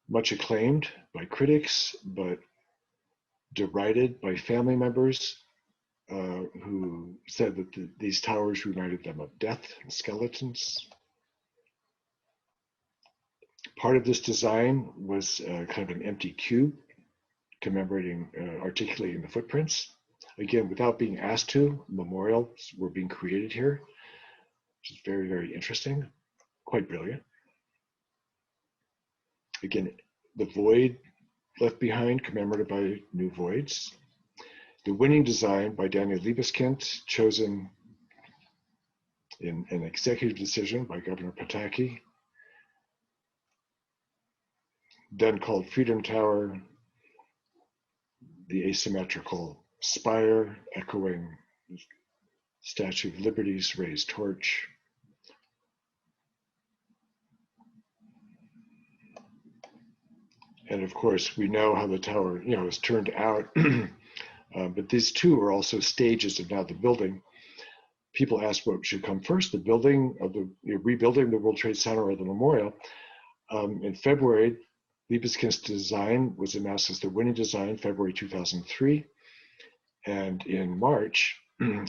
much acclaimed by critics, but derided by family members who said that these towers reminded them of death and skeletons. Part of this design was kind of an empty cube commemorating, articulating the footprints. Again, without being asked to, memorials were being created here, which is very, very interesting, quite brilliant. Again, the void left behind, commemorated by new voids. The winning design by Daniel Liebeskind, chosen in an executive decision by Governor Pataki, then called Freedom Tower, the asymmetrical spire echoing Statue of Liberty's raised torch. And of course, we know how the tower, has turned out. But these 2 are also stages of now the building. People ask what should come first, the building of the rebuilding the World Trade Center or the memorial. In February, Liebeskind's design was announced as the winning design, February 2003. And in March,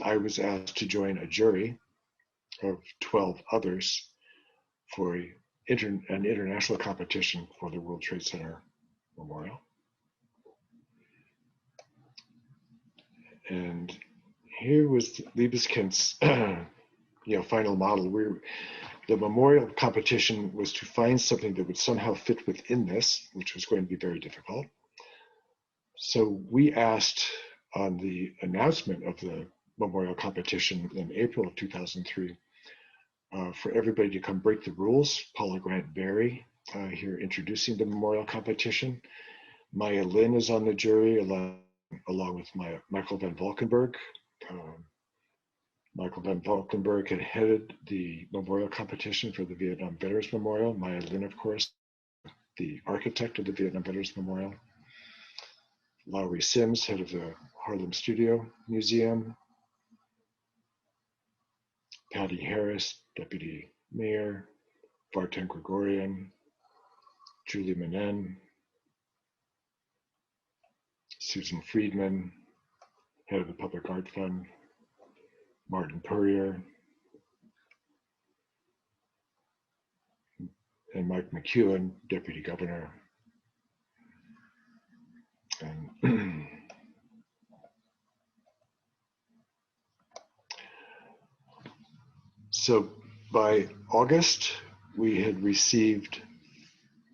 I was asked to join a jury of 12 others for an international competition for the World Trade Center memorial. And here was Liebeskind's final model. The memorial competition was to find something that would somehow fit within this, which was going to be very difficult. So we asked on the announcement of the memorial competition in April of 2003 for everybody to come break the rules. Paula Grant Berry here introducing the memorial competition. Maya Lin is on the jury along with Michael Van Valkenburg. Michael Van Valkenburg had headed the memorial competition for the Vietnam Veterans Memorial. Maya Lin, of course, the architect of the Vietnam Veterans Memorial. Lowry Sims, head of the Harlem Studio Museum. Patty Harris, deputy mayor. Vartan Gregorian. Julie Manen. Susan Friedman, head of the Public Art Fund. Martin Purrier, and Mike McEwen, deputy governor. And so by August, we had received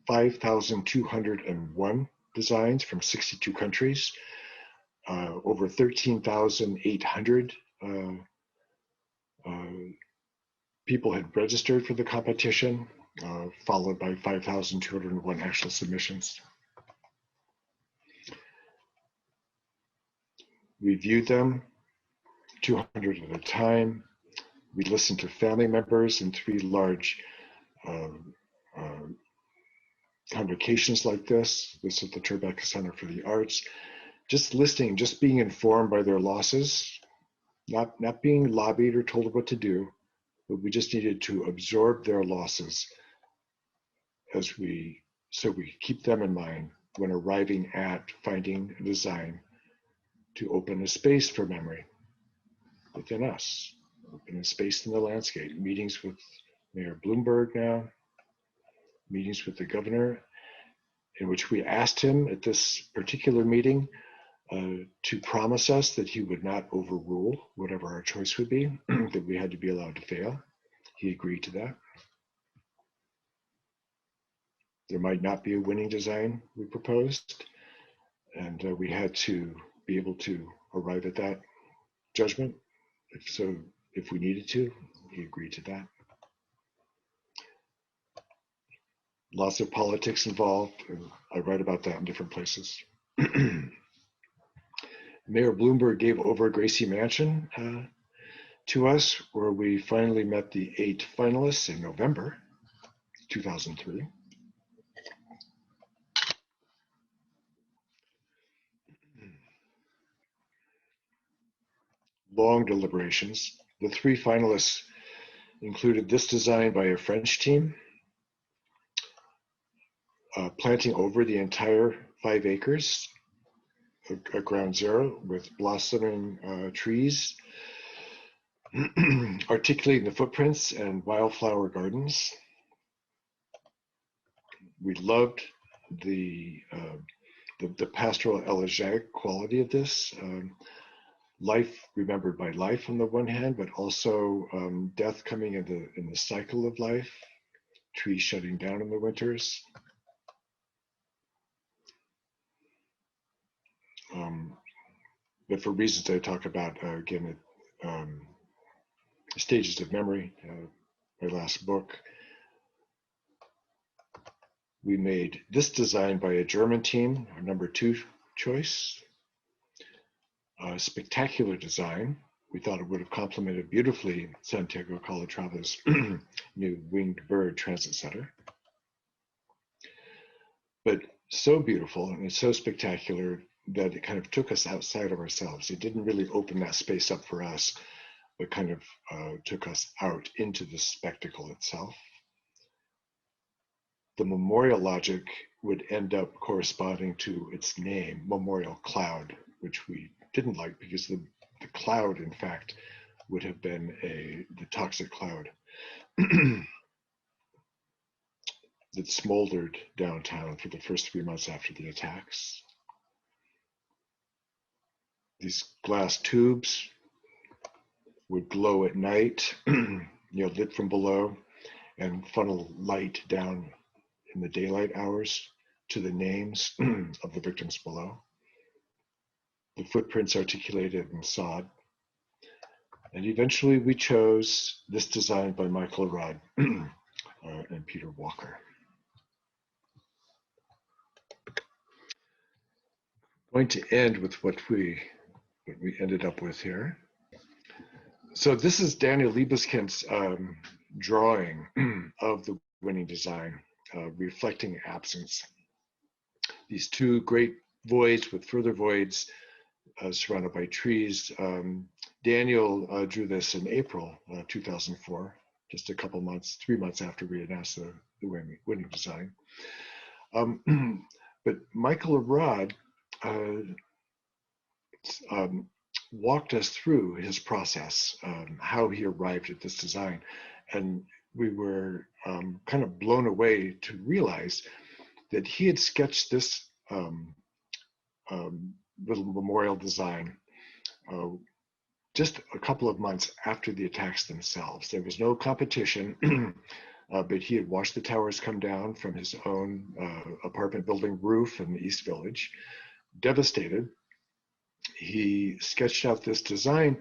5,201 designs from 62 countries, over 13,800 people had registered for the competition, followed by 5,201 actual submissions. We viewed them, 200 at a time. We listened to family members in 3 large convocations like this. This is the Tribeca Center for the Arts. Just listening, just being informed by their losses, not being lobbied or told what to do, but we just needed to absorb their losses so we keep them in mind when arriving at finding a design to open a space for memory within us, open a space in the landscape. Meetings with Mayor Bloomberg now, meetings with the governor, in which we asked him at this particular meeting to promise us that he would not overrule whatever our choice would be, that we had to be allowed to fail. He agreed to that. There might not be a winning design we proposed, and we had to be able to arrive at that judgment. If we needed to, he agreed to that. Lots of politics involved, and I write about that in different places. Mayor Bloomberg gave over Gracie Mansion to us, where we finally met the 8 finalists in November 2003. Long deliberations. The 3 finalists included this design by a French team, planting over the entire 5 acres, a ground zero with blossoming trees, articulating the footprints and wildflower gardens. We loved the pastoral elegiac quality of this. Life remembered by life on the one hand, but also death coming in the cycle of life, trees shutting down in the winters. But for reasons I talk about, again, Stages of Memory, my last book, we made this design by a German team, our number 2 choice. A spectacular design. We thought it would have complemented beautifully Santiago Calatrava's new winged bird transit center. But so beautiful and so spectacular that it kind of took us outside of ourselves. It didn't really open that space up for us, but kind of took us out into the spectacle itself. The memorial logic would end up corresponding to its name, Memorial Cloud, which we didn't like because the cloud, in fact, would have been the toxic cloud that smoldered downtown for the first 3 months after the attacks. These glass tubes would glow at night, lit from below, and funnel light down in the daylight hours to the names of the victims below. The footprints articulated in sod. And eventually we chose this design by Michael Rudd and Peter Walker. Going to end with what we ended up with here. So this is Daniel Liebeskind's drawing of the winning design, reflecting absence. These 2 great voids with further voids surrounded by trees. Daniel drew this in April 2004, just a couple months, 3 months after we announced the winning design. But Michael Rudd walked us through his process, how he arrived at this design. And we were kind of blown away to realize that he had sketched this little memorial design just a couple of months after the attacks themselves. There was no competition, but he had watched the towers come down from his own apartment building roof in the East Village. Devastated, he sketched out this design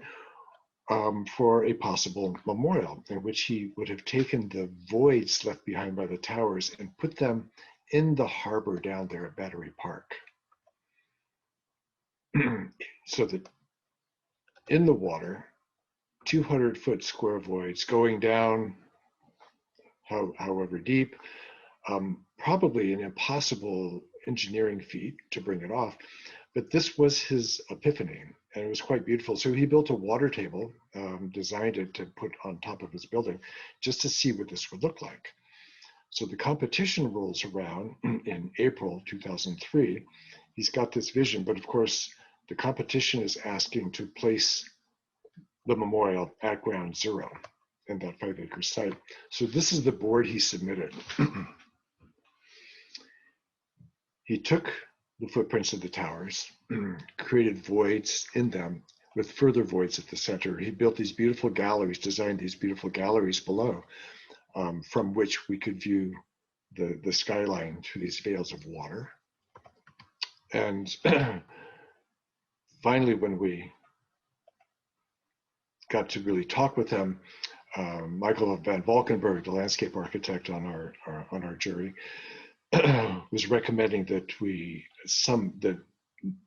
for a possible memorial in which he would have taken the voids left behind by the towers and put them in the harbor down there at Battery Park. So that in the water, 200-foot square voids going down however deep, probably an impossible engineering feat to bring it off, but this was his epiphany, and it was quite beautiful. So he built a water table, designed it to put on top of his building, just to see what this would look like. So the competition rolls around in April 2003. He's got this vision, but of course, the competition is asking to place the memorial at ground zero in that 5-acre site. So this is the board he submitted. He took the footprints of the towers, created voids in them with further voids at the center. He built these beautiful galleries, designed these beautiful galleries below, from which we could view the skyline through these veils of water. And finally, when we got to really talk with him, Michael van Valkenburg, the landscape architect on our jury, was recommending that that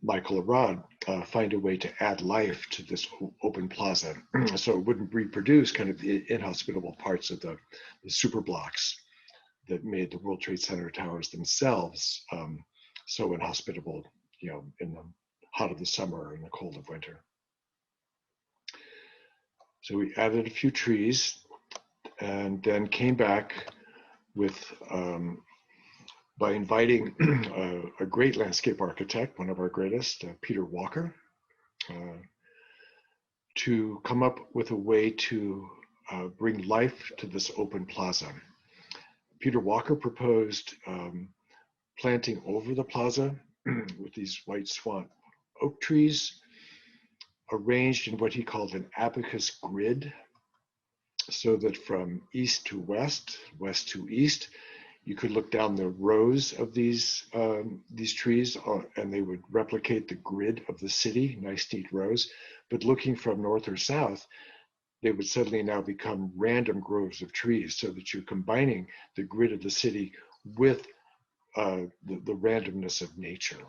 Michael Arad find a way to add life to this open plaza, so it wouldn't reproduce kind of the inhospitable parts of the super blocks that made the World Trade Center towers themselves so inhospitable, in the hot of the summer or in the cold of winter. So we added a few trees, and then came back with by inviting a great landscape architect, one of our greatest, Peter Walker, to come up with a way to bring life to this open plaza. Peter Walker proposed planting over the plaza with these white swan oak trees, arranged in what he called an abacus grid, so that from east to west, west to east, you could look down the rows of these trees, and they would replicate the grid of the city, nice neat rows. But looking from north or south, they would suddenly now become random groves of trees, so that you're combining the grid of the city with the randomness of nature,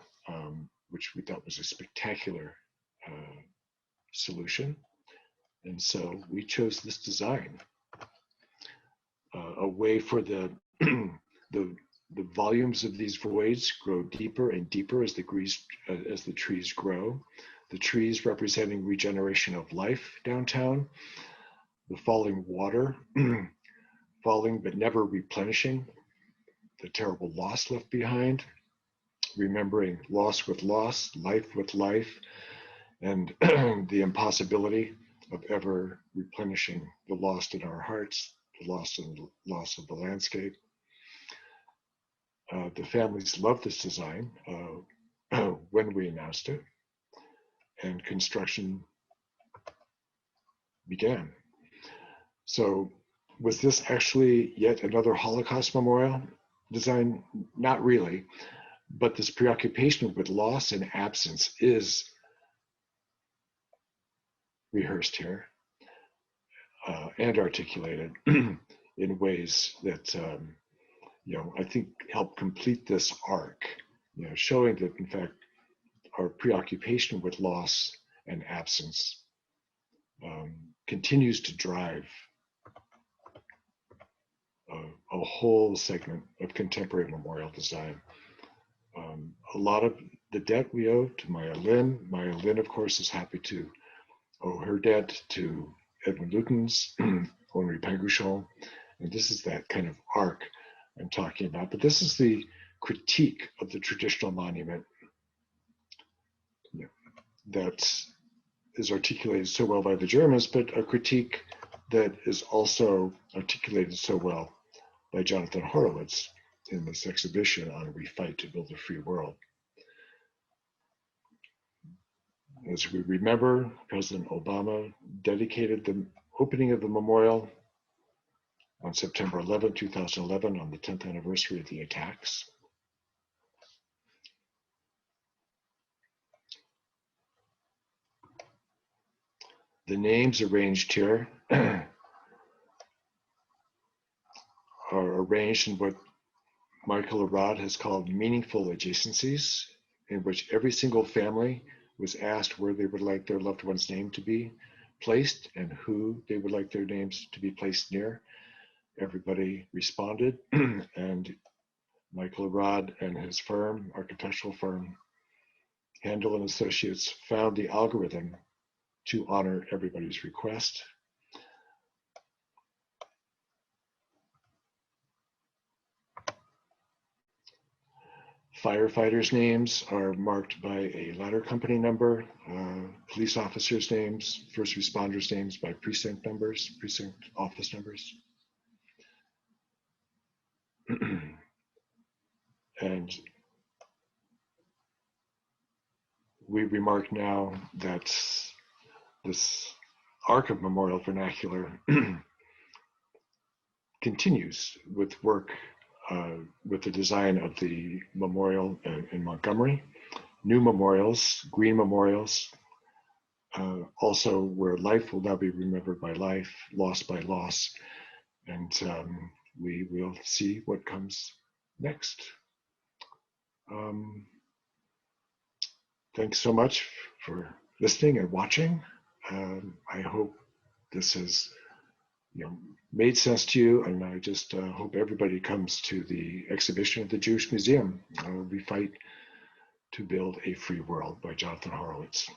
which we thought was a spectacular solution. And so we chose this design, a way for the volumes of these voids grow deeper and deeper as the trees grow. The trees representing regeneration of life downtown, the falling water, falling but never replenishing, the terrible loss left behind, remembering loss with loss, life with life, and the impossibility of ever replenishing the lost in our hearts, the loss of the landscape. The families loved this design when we announced it, and construction began. So was this actually yet another Holocaust memorial design? Not really, but this preoccupation with loss and absence is rehearsed here and articulated in ways that I think help complete this arc, showing that in fact our preoccupation with loss and absence continues to drive a whole segment of contemporary memorial design. A lot of the debt we owe to Maya Lin. Maya Lin, of course, is happy to owe her debt to Edwin Lutyens, Henri Pingouchon, and this is that kind of arc I'm talking about. But this is the critique of the traditional monument that is articulated so well by the Germans, but a critique that is also articulated so well by Jonathan Horowitz in this exhibition on We Fight to Build a Free World. As we remember, President Obama dedicated the opening of the memorial on September 11, 2011, on the 10th anniversary of the attacks. The names arranged here are arranged in what Michael Arad has called meaningful adjacencies, in which every single family was asked where they would like their loved one's name to be placed and who they would like their names to be placed near. Everybody responded, and Michael Arad and his firm, architectural firm, Handel and Associates, found the algorithm to honor everybody's request. Firefighters' names are marked by a ladder company number, police officers' names, first responders' names by precinct numbers, precinct office numbers. And we remark now that this arc of memorial vernacular continues with work with the design of the memorial in Montgomery, new memorials, green memorials, also where life will now be remembered by life, loss by loss, and we will see what comes next. Thanks so much for listening and watching. I hope this has made sense to you, and I just hope everybody comes to the exhibition at the Jewish Museum. We fight to build a free world by Jonathan Horowitz.